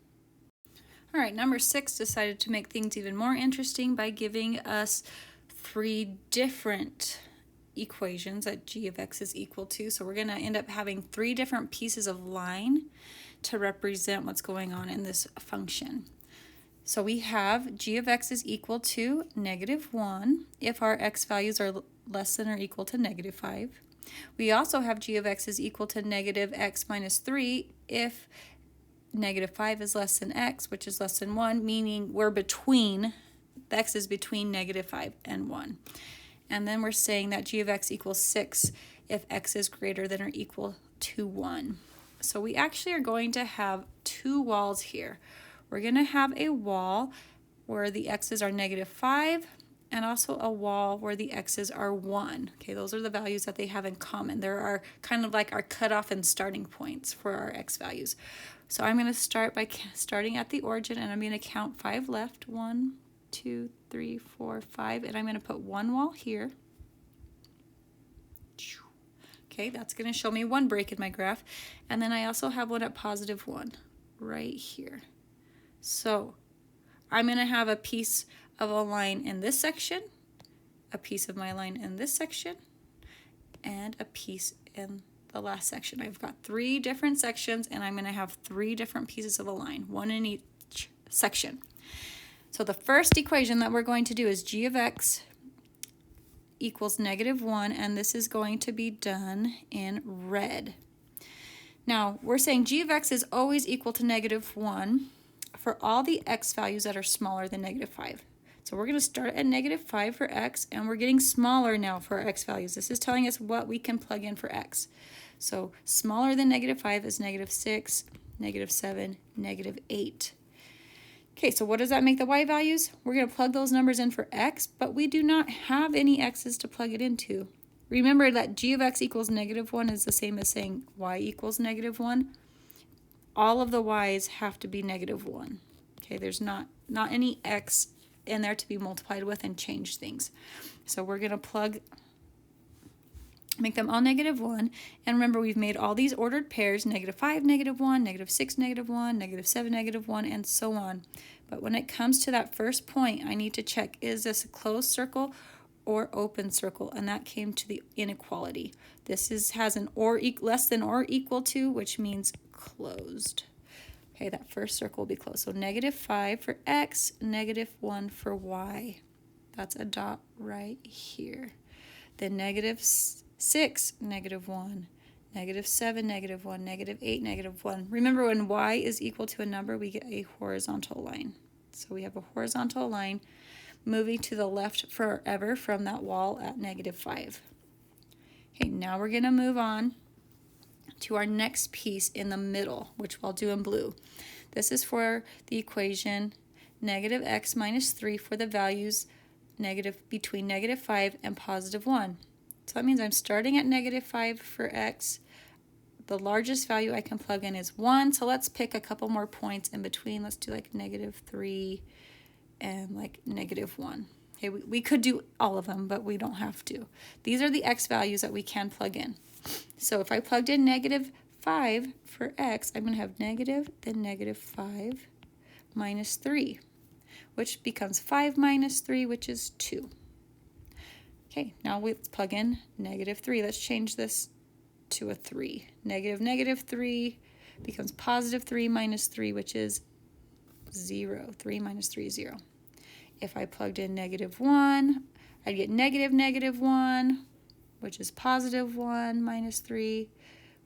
All right, number 6 decided to make things even more interesting by giving us 3 different equations that g of x is equal to. So we're going to end up having 3 different pieces of line to represent what's going on in this function. So we have g of x is equal to -1 if our x values are less than or equal to -5. We also have g of x is equal to -x minus 3 if -5 is less than x, which is less than 1, meaning the x is between -5 and 1. And then we're saying that g of x equals 6 if x is greater than or equal to 1. So we actually are going to have 2 walls here. We're going to have a wall where the x's are -5 and also a wall where the x's are 1. Okay, those are the values that they have in common. There are kind of like our cutoff and starting points for our x values. So I'm going to start by starting at the origin, and I'm going to count 5 left. 1, 2, 3, 4, 5, and I'm going to put 1 wall here. Okay, that's going to show me 1 break in my graph. And then I also have one at +1 right here. So I'm going to have a piece of a line in this section, a piece of my line in this section, and a piece in the last section. I've got 3 different sections, and I'm going to have 3 different pieces of a line, 1 in each section. So the first equation that we're going to do is g of x equals -1, and this is going to be done in red. Now, we're saying g of x is always equal to -1 for all the x values that are smaller than -5. So we're going to start at -5 for x, and we're getting smaller now for our x values. This is telling us what we can plug in for x. So smaller than -5 is -6, -7, -8. Okay, so what does that make the y values? We're going to plug those numbers in for x, but we do not have any x's to plug it into. Remember that g of x equals -1 is the same as saying y equals -1. All of the y's have to be -1. Okay, there's not any x in there to be multiplied with and change things. So we're going to make them all -1. And remember, we've made all these ordered pairs, -5, -1, -6, -1, -7, -1, and so on. But when it comes to that first point, I need to check, is this a closed circle or open circle? And that came to the inequality. This has an less than or equal to, which means closed. Okay, that first circle will be closed. So -5 for x, -1 for y. That's a dot right here. Then -6, -1, -7, -1, -8, -1. Remember, when y is equal to a number, we get a horizontal line. So we have a horizontal line moving to the left forever from that wall at -5. Okay, now we're going to move on to our next piece in the middle, which I'll do in blue. This is for the equation -x minus 3 for the values between -5 and +1. So that means I'm starting at -5 for x. The largest value I can plug in is 1. So let's pick a couple more points in between. Let's do like -3 and like -1. Okay, we could do all of them, but we don't have to. These are the x values that we can plug in. So if I plugged in -5 for x, I'm going to have then -5 minus 3, which becomes 5 minus 3, which is 2. Okay, now let's plug in -3. Let's change this to a 3. -3 becomes +3 minus 3, which is 0. 3 minus 3 is 0. If I plugged in -1, I'd get -1, which is +1 minus 3,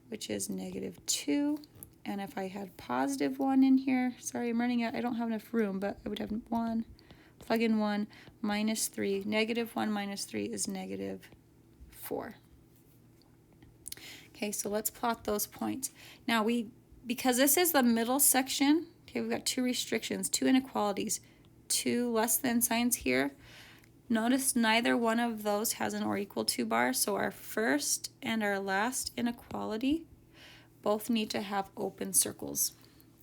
which is -2. And if I had +1 in here, sorry, I'm running out, I don't have enough room, but I would have 1, plug in 1, minus 3. -1 minus 3 is -4. Okay, so let's plot those points. Now because this is the middle section, okay, we've got 2 restrictions, 2 inequalities, 2 less than signs here. Notice neither one of those has an or equal to bar, so our first and our last inequality both need to have open circles.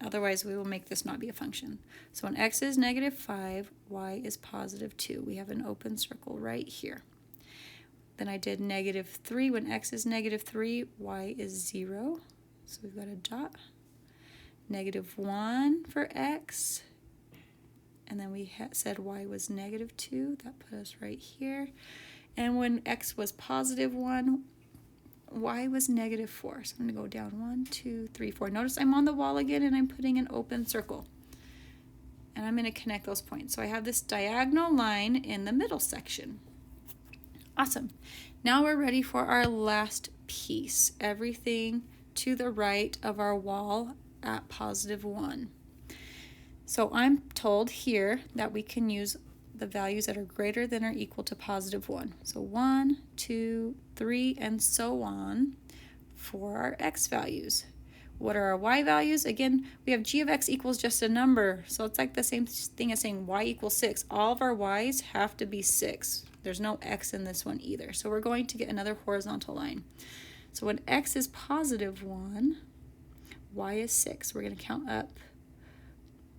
Otherwise, we will make this not be a function. So when x is -5, y is +2. We have an open circle right here. Then I did -3. When x is -3, y is 0. So we've got a dot. -1 for x. And then we said y was -2. That put us right here. And when x was +1, y was -4. So I'm going to go down 1, 2, 3, 4. Notice I'm on the wall again and I'm putting an open circle. And I'm going to connect those points. So I have this diagonal line in the middle section. Awesome. Now we're ready for our last piece. Everything to the right of our wall at +1. So I'm told here that we can use the values that are greater than or equal to +1. So 1, 2, 3, and so on for our x values. What are our y values? Again, we have g of x equals just a number. So it's like the same thing as saying y equals 6. All of our y's have to be 6. There's no x in this one either. So we're going to get another horizontal line. So when x is +1, y is 6. We're going to count up.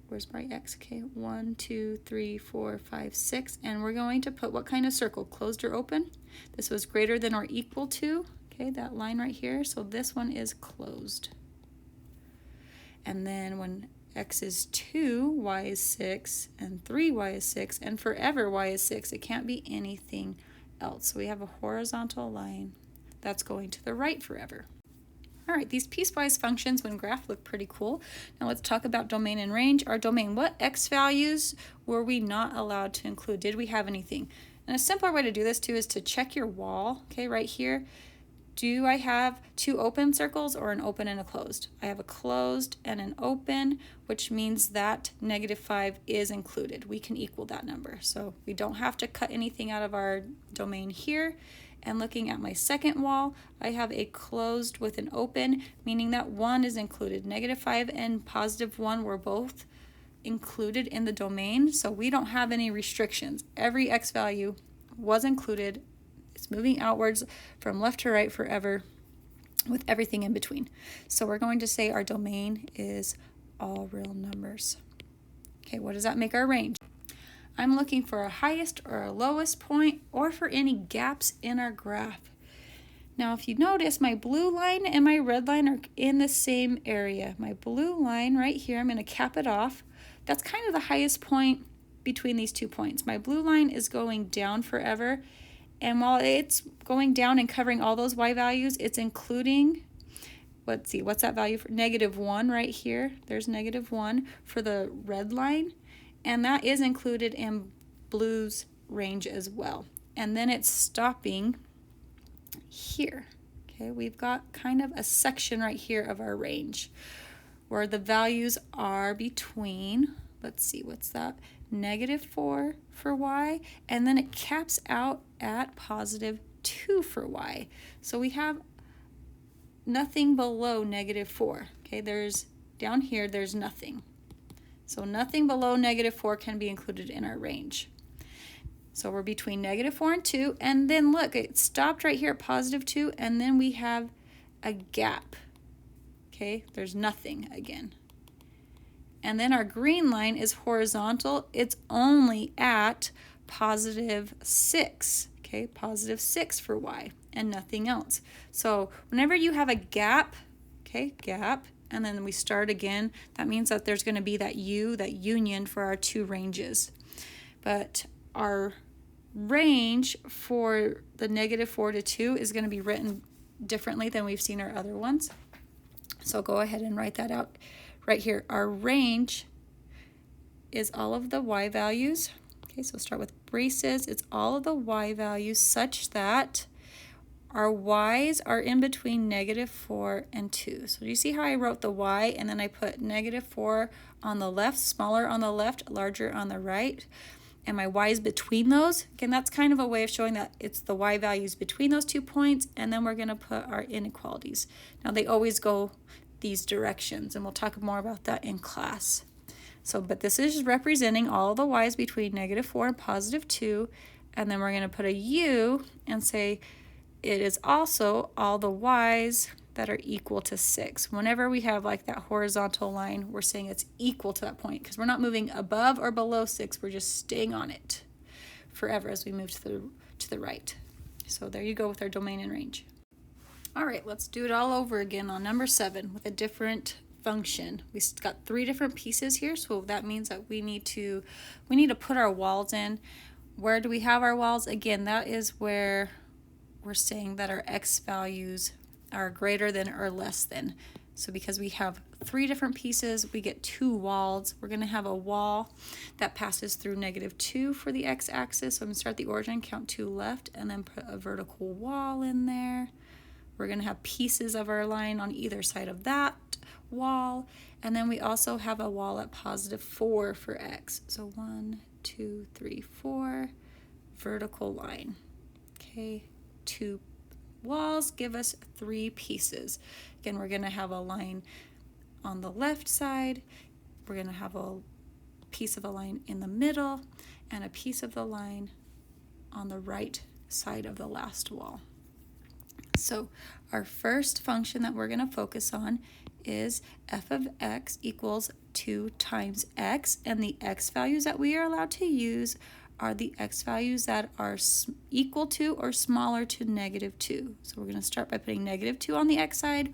Where's my x? Okay, 1, 2, 3, 4, 5, 6. And we're going to put what kind of circle? Closed or open? This was greater than or equal to. Okay, that line right here. So this one is closed. And then when x is 2, y is 6, and 3, y is 6, and forever y is 6. It can't be anything else. So we have a horizontal line that's going to the right forever. All right, these piecewise functions when graphed look pretty cool. Now let's talk about domain and range. Our domain, what x values were we not allowed to include? Did we have anything? And a simpler way to do this too is to check your wall, okay, right here. Do I have 2 open circles or an open and a closed? I have a closed and an open, which means that -5 is included. We can equal that number. So we don't have to cut anything out of our domain here. And looking at my second wall, I have a closed with an open, meaning that 1 is included. -5 and +1 were both included in the domain, so we don't have any restrictions. Every x value was included. It's moving outwards from left to right forever with everything in between. So we're going to say our domain is all real numbers. Okay, what does that make our range? I'm looking for a highest or a lowest point or for any gaps in our graph. Now, if you notice, my blue line and my red line are in the same area. My blue line right here, I'm going to cap it off. That's kind of the highest point between these 2 points. My blue line is going down forever, and while it's going down and covering all those y values, it's including, let's see, what's that value for? -1 right here. There's -1 for the red line, and that is included in blue's range as well. And then it's stopping here. Okay, we've got kind of a section right here of our range where the values are between, let's see, what's that? -4 for y, and then it caps out at +2 for y. So we have nothing below -4. Okay, there's down here, there's nothing. So nothing below -4 can be included in our range. So we're between -4 and 2, and then look, it stopped right here at +2, and then we have a gap. Okay, there's nothing again. And then our green line is horizontal. It's only at +6. Okay, +6 for y and nothing else. So whenever you have a gap, okay, gap, and then we start again, that means that there's going to be that that union for our two ranges. But our range for the -4 to 2 is going to be written differently than we've seen our other ones. So go ahead and write that out right here. Our range is all of the y values. Okay, so start with braces. It's all of the y values such that our y's are in between -4 and 2. So do you see how I wrote the y and then I put -4 on the left, smaller on the left, larger on the right, and my y's between those? Again, that's kind of a way of showing that it's the y values between those 2 points, and then we're going to put our inequalities. Now they always go these directions, and we'll talk more about that in class. So, but this is representing all the y's between -4 and +2, and then we're going to put a u and say it is also all the y's that are equal to 6. Whenever we have like that horizontal line, we're saying it's equal to that point because we're not moving above or below 6. We're just staying on it forever as we move to the right. So there you go with our domain and range. All right, let's do it all over again on number 7 with a different function. We've got 3 different pieces here, so that means that we need to put our walls in. Where do we have our walls? Again, that is where we're saying that our x values are greater than or less than. So because we have 3 different pieces, we get 2 walls. We're going to have a wall that passes through -2 for the x-axis. So I'm going to start the origin, count 2 left, and then put a vertical wall in there. We're going to have pieces of our line on either side of that wall. And then we also have a wall at +4 for x. So 1, 2, 3, 4, vertical line. Okay, 2 walls give us 3 pieces. Again, we're going to have a line on the left side. We're going to have a piece of a line in the middle and a piece of the line on the right side of the last wall. So our first function that we're going to focus on is f of x equals 2 times x, and the x values that we are allowed to use are the x values that are equal to or smaller to -2. So we're going to start by putting -2 on the x side.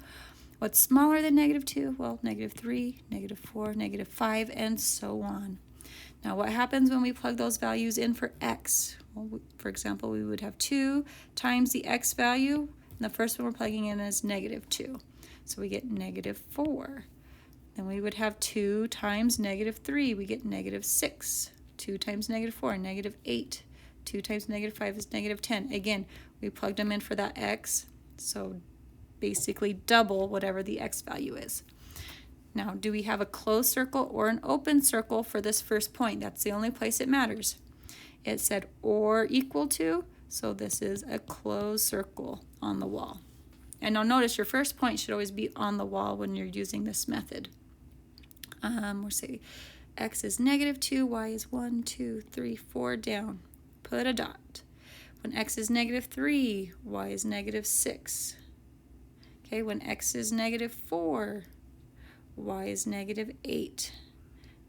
What's smaller than -2? Well, -3, -4, -5, and so on. Now what happens when we plug those values in for x? Well, for example, we would have 2 times the x value. And the first one we're plugging in is -2. So we get -4. Then we would have 2 times -3. We get -6. 2 times -4, -8. 2 times -5 is -10. Again, we plugged them in for that x. So basically double whatever the x value is. Now, do we have a closed circle or an open circle for this first point? That's the only place it matters. It said or equal to, so this is a closed circle on the wall. And now notice your first point should always be on the wall when you're using this method. We'll say x is -2, y is 1, 2, 3, 4 down. Put a dot. When x is -3, y is -6. Okay, when x is -4, y is -8.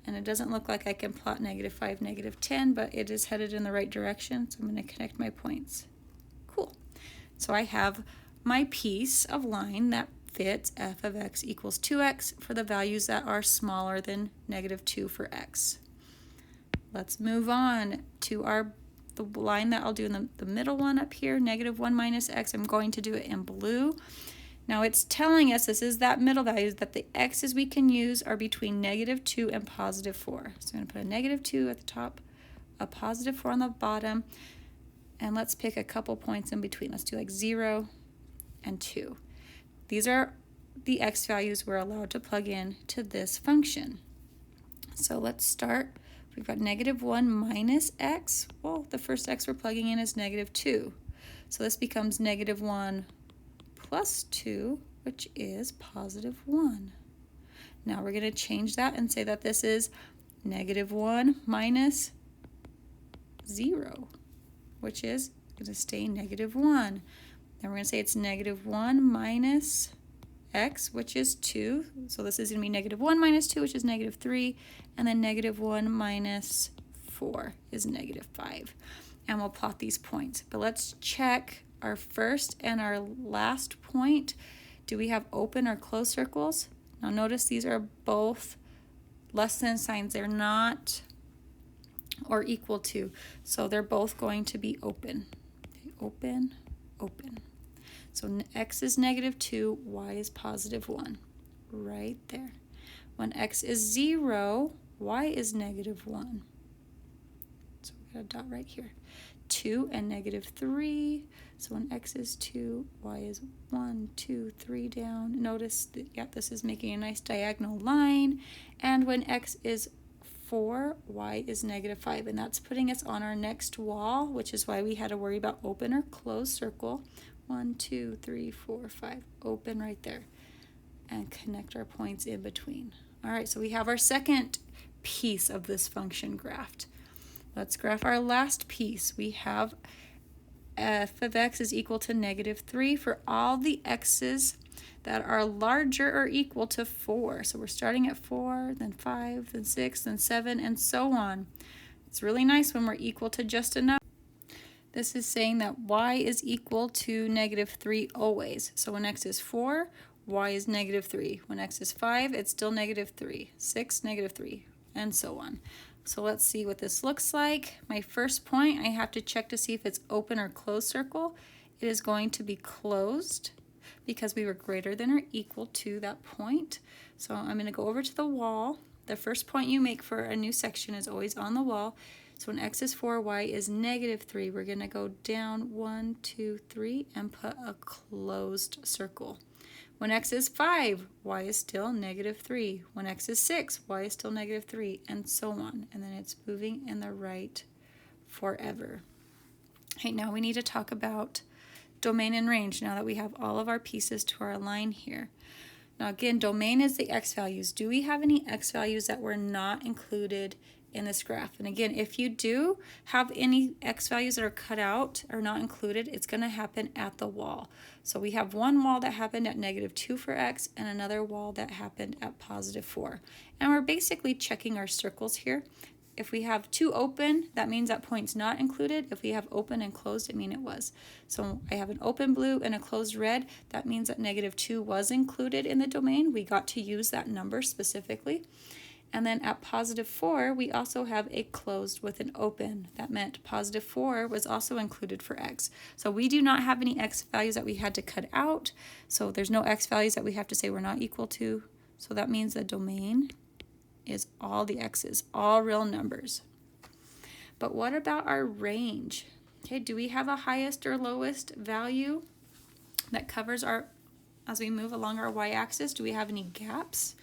And it doesn't look like I can plot -5, -10, but it is headed in the right direction. So I'm going to connect my points. Cool. So I have my piece of line that fits f of x equals 2x for the values that are smaller than -2 for x. Let's move on to the line that I'll do in the middle one up here, -1 minus x. I'm going to do it in blue. Now it's telling us this is that middle value, that the x's we can use are between -2 and +4. So I'm going to put a -2 at the top, a +4 on the bottom, and let's pick a couple points in between. Let's do like 0 and 2. These are the x values we're allowed to plug in to this function. So let's start. We've got -1 minus x. Well, the first x we're plugging in is -2. So this becomes -1 plus 2, which is +1. Now we're going to change that and say that this is -1 minus 0, which is going to stay -1. Then we're going to say it's -1 minus x, which is 2. So this is going to be -1 minus 2, which is -3. And then -1 minus 4 is -5. And we'll plot these points. But let's check our first and our last point. Do we have open or closed circles? Now notice these are both less than signs. They're not or equal to. So they're both going to be open. Okay, open, open. So x is -2, y is +1. Right there. When x is 0, y is -1. So we got a dot right here. 2 and -3. So when x is 2, y is 1, 2, 3 down. Notice that, yeah, this is making a nice diagonal line. And when x is 4, y is -5. And that's putting us on our next wall, which is why we had to worry about open or closed circle. 1, 2, 3, 4, 5. Open right there. And connect our points in between. All right, so we have our second piece of this function graphed. Let's graph our last piece. We have f of x is equal to -3 for all the x's that are larger or equal to 4. So we're starting at 4, then 5, then 6, then 7, and so on. It's really nice when we're equal to just a number. This is saying that y is equal to -3 always. So when x is 4, y is -3. When x is 5, it's still -3. 6, -3, and so on. So let's see what this looks like. My first point, I have to check to see if it's open or closed circle. It is going to be closed because we were greater than or equal to that point. So I'm going to go over to the wall. The first point you make for a new section is always on the wall. So when x is 4, y is -3. We're going to go down 1, 2, 3 and put a closed circle. When x is 5, y is still -3. When x is 6, y is still -3, and so on. And then it's moving in the right forever. Okay, now we need to talk about domain and range now that we have all of our pieces to our line here. Now again, domain is the x values. Do we have any x values that were not included in this graph? And again, if you do have any x values that are cut out or not included, it's going to happen at the wall. So we have one wall that happened at -2 for x and another wall that happened at +4. And we're basically checking our circles here. If we have 2 open, that means that point's not included. If we have open and closed, it means it was. So I have an open blue and a closed red. That means that -2 was included in the domain. We got to use that number specifically. And then at +4, we also have a closed with an open. That meant +4 was also included for x. So we do not have any x values that we had to cut out. So there's no x values that we have to say we're not equal to. So that means the domain is all the x's, all real numbers. But what about our range? Okay, do we have a highest or lowest value that covers our, as we move along our y-axis? Do we have any gaps?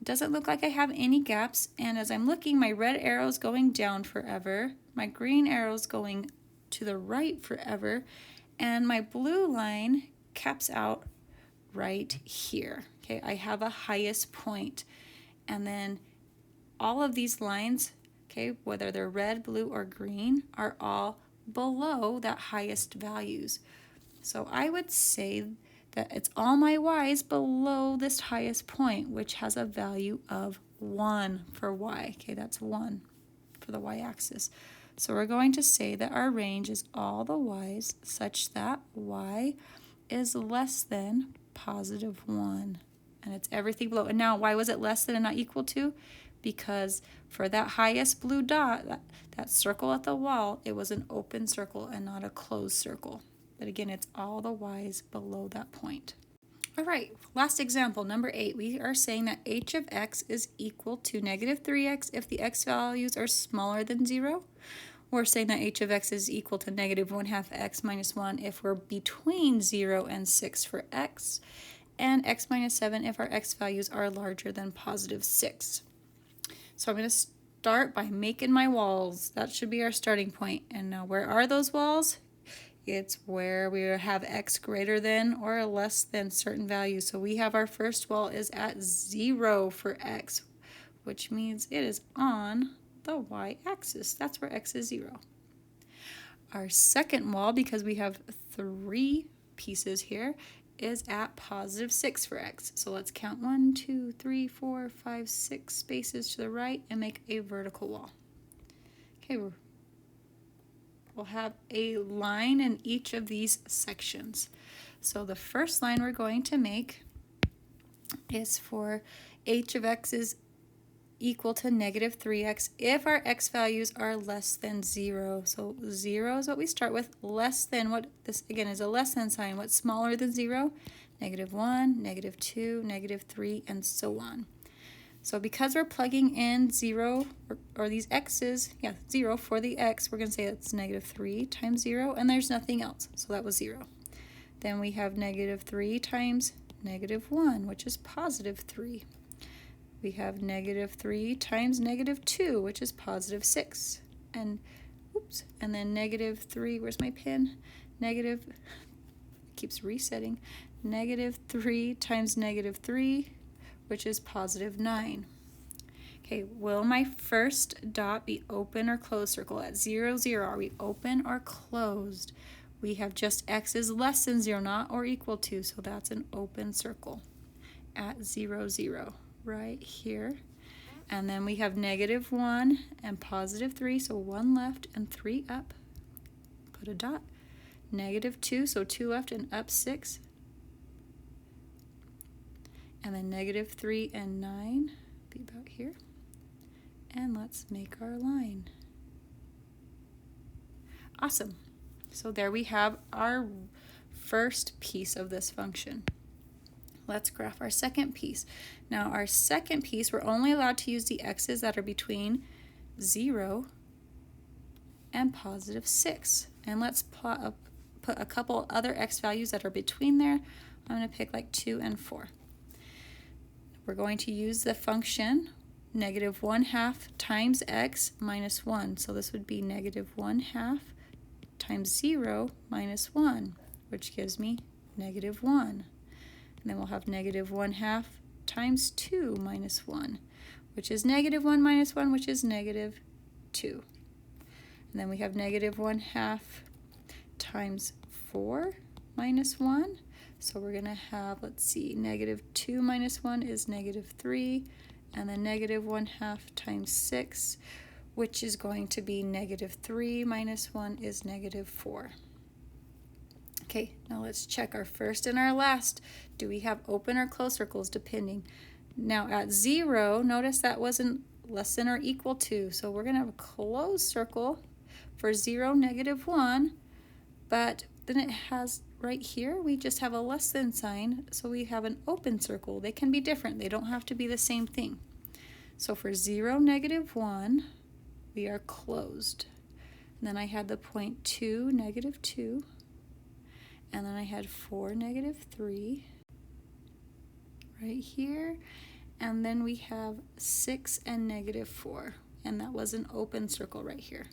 It doesn't look like I have any gaps, and as I'm looking, my red arrow's going down forever, my green arrow's going to the right forever, and my blue line caps out right here. Okay, I have a highest point, and then all of these lines, okay, whether they're red, blue, or green, are all below that highest values. So I would say that it's all my y's below this highest point, which has a value of 1 for y. Okay, that's 1 for the y-axis. So we're going to say that our range is all the y's such that y is less than positive 1. And it's everything below. And now, why was it less than and not equal to? Because for that highest blue dot, that circle at the wall, it was an open circle and not a closed circle. But again, it's all the y's below that point. All right, last example, number 8. We are saying that h of x is equal to negative 3x if the x values are smaller than 0. We're saying that h of x is equal to negative 1/2 x minus 1 if we're between 0 and 6 for x, and x minus 7 if our x values are larger than positive 6. So I'm going to start by making my walls. That should be our starting point. And now where are those walls? It's where we have x greater than or less than certain values. So we have our first wall is at 0 for x, which means it is on the y-axis. That's where x is 0. Our second wall, because we have 3 pieces here, is at positive 6 for x. So let's count 1, 2, 3, 4, 5, 6 spaces to the right and make a vertical wall. Okay, we'll have a line in each of these sections. So the first line we're going to make is for h of x is equal to negative 3x if our x values are less than 0. So 0 is what we start with. Less than, what this again is a less than sign. What's smaller than 0? Negative 1, negative 2, negative 3, and so on. So because we're plugging in 0, or these x's, 0 for the x, we're going to say it's negative 3 times 0, and there's nothing else. So that was 0. Then we have negative 3 times negative 1, which is positive 3. We have negative 3 times negative 2, which is positive 6. And then negative 3, where's my pen? Negative, keeps resetting. Negative 3 times negative 3, which is positive 9. Okay, will my first dot be open or closed circle? At 0, 0, are we open or closed? We have just x is less than 0, not or equal to, so that's an open circle at 0, 0. Right here. And then we have negative 1 and positive 3, so 1 left and 3 up. Put a dot. Negative 2, so 2 left and up 6. And then negative 3 and 9, be about here. And let's make our line. Awesome. So there we have our first piece of this function. Let's graph our second piece. Now our second piece, we're only allowed to use the x's that are between 0 and positive 6. And let's put a couple other x values that are between there. I'm going to pick like 2 and 4. We're going to use the function negative 1/2 times x minus 1. So this would be negative 1/2 times 0 minus 1, which gives me negative 1. And then we'll have negative 1/2 times 2 minus 1, which is negative 1 minus 1, which is negative 2. And then we have negative 1/2 times 4 minus 1. So we're going to have, let's see, negative 2 minus 1 is negative 3. And then negative 1/2 times 6, which is going to be negative 3 minus 1 is negative 4. Okay, now let's check our first and our last. Do we have open or closed circles depending? Now at 0, notice that wasn't less than or equal to. So we're going to have a closed circle for 0, negative 1. But then it has right here, we just have a less than sign. So we have an open circle. They can be different. They don't have to be the same thing. So for 0, negative 1, we are closed. And then I had the point 2, negative 2. And then I had 4, negative 3 right here. And then we have 6 and negative 4. And that was an open circle right here.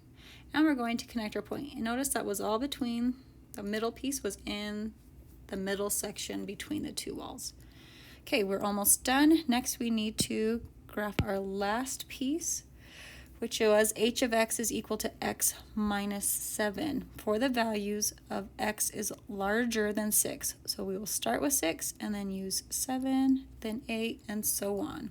And we're going to connect our point. And notice that was all between, the middle piece was in the middle section between the two walls. Okay, we're almost done. Next we need to graph our last piece, which was h of x is equal to x minus 7 for the values of x is larger than 6. So we will start with 6 and then use 7, then 8, and so on.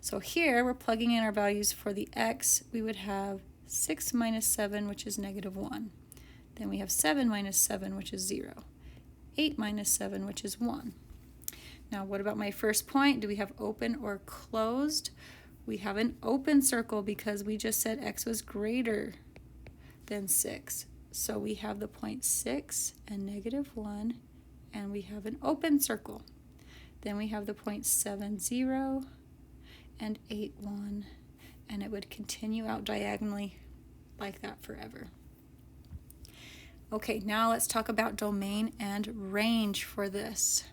So here we're plugging in our values for the x. We would have 6 minus 7, which is negative 1. Then we have 7 minus 7, which is 0. 8 minus 7, which is 1. Now what about my first point? Do we have open or closed? We have an open circle because we just said x was greater than 6. So we have the point 6 and negative 1, and we have an open circle. Then we have the point 7, 0, and 8, 1, and it would continue out diagonally like that forever. Okay, now let's talk about domain and range for this.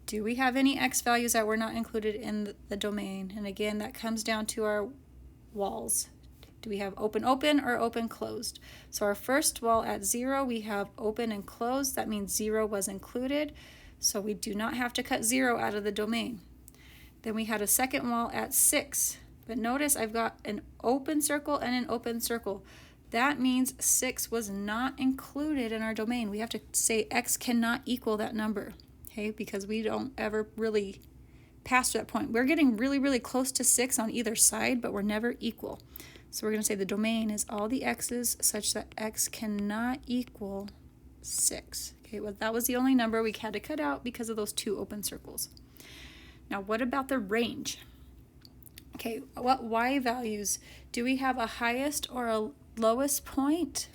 Do we have any x values that were not included in the domain? And again, that comes down to our walls. Do we have open, open, or open, closed? So our first wall at 0, we have open and closed. That means 0 was included. So we do not have to cut 0 out of the domain. Then we had a second wall at 6. But notice I've got an open circle and an open circle. That means 6 was not included in our domain. We have to say x cannot equal that number, okay? Because we don't ever really pass to that point. We're getting really, really close to 6 on either side, but we're never equal. So we're going to say the domain is all the x's such that x cannot equal 6. Okay, well, that was the only number we had to cut out because of those two open circles. Now, what about the range? Okay, what y values? Do we have a highest or a lowest point?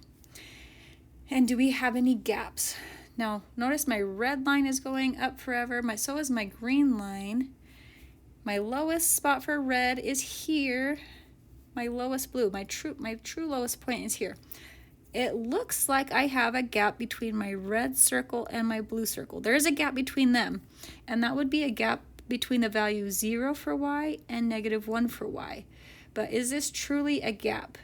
And do we have any gaps? Now, notice my red line is going up forever. So is my green line. My lowest spot for red is here. My lowest blue, my true lowest point is here. It looks like I have a gap between my red circle and my blue circle. There is a gap between them, and that would be a gap between the value 0 for y and negative 1 for y. But is this truly a gap?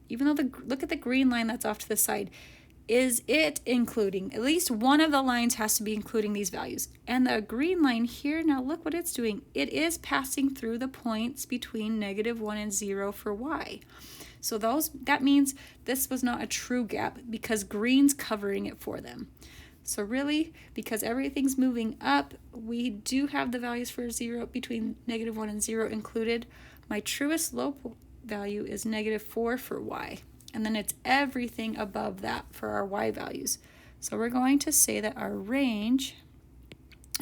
Even though look at the green line that's off to the side. Is it including? At least one of the lines has to be including these values. And the green line here, now look what it's doing. It is passing through the points between negative 1 and 0 for y. So that means this was not a true gap because green's covering it for them. So really, because everything's moving up, we do have the values for 0 between negative 1 and 0 included. My truest low value is negative 4 for y. And then it's everything above that for our y values. So we're going to say that our range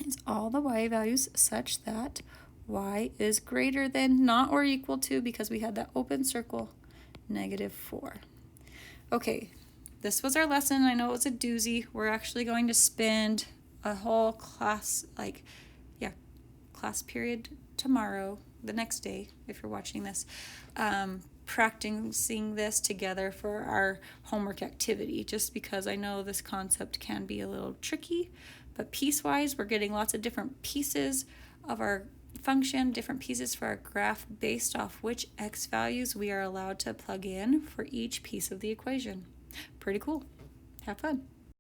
is all the y values such that y is greater than, not or equal to, because we had that open circle, negative 4. Okay, this was our lesson. I know it was a doozy. We're actually going to spend a whole class period tomorrow, the next day, if you're watching this, practicing this together for our homework activity, just because I know this concept can be a little tricky. But piecewise, we're getting lots of different pieces of our function, different pieces for our graph based off which x values we are allowed to plug in for each piece of the equation. Pretty cool. Have fun.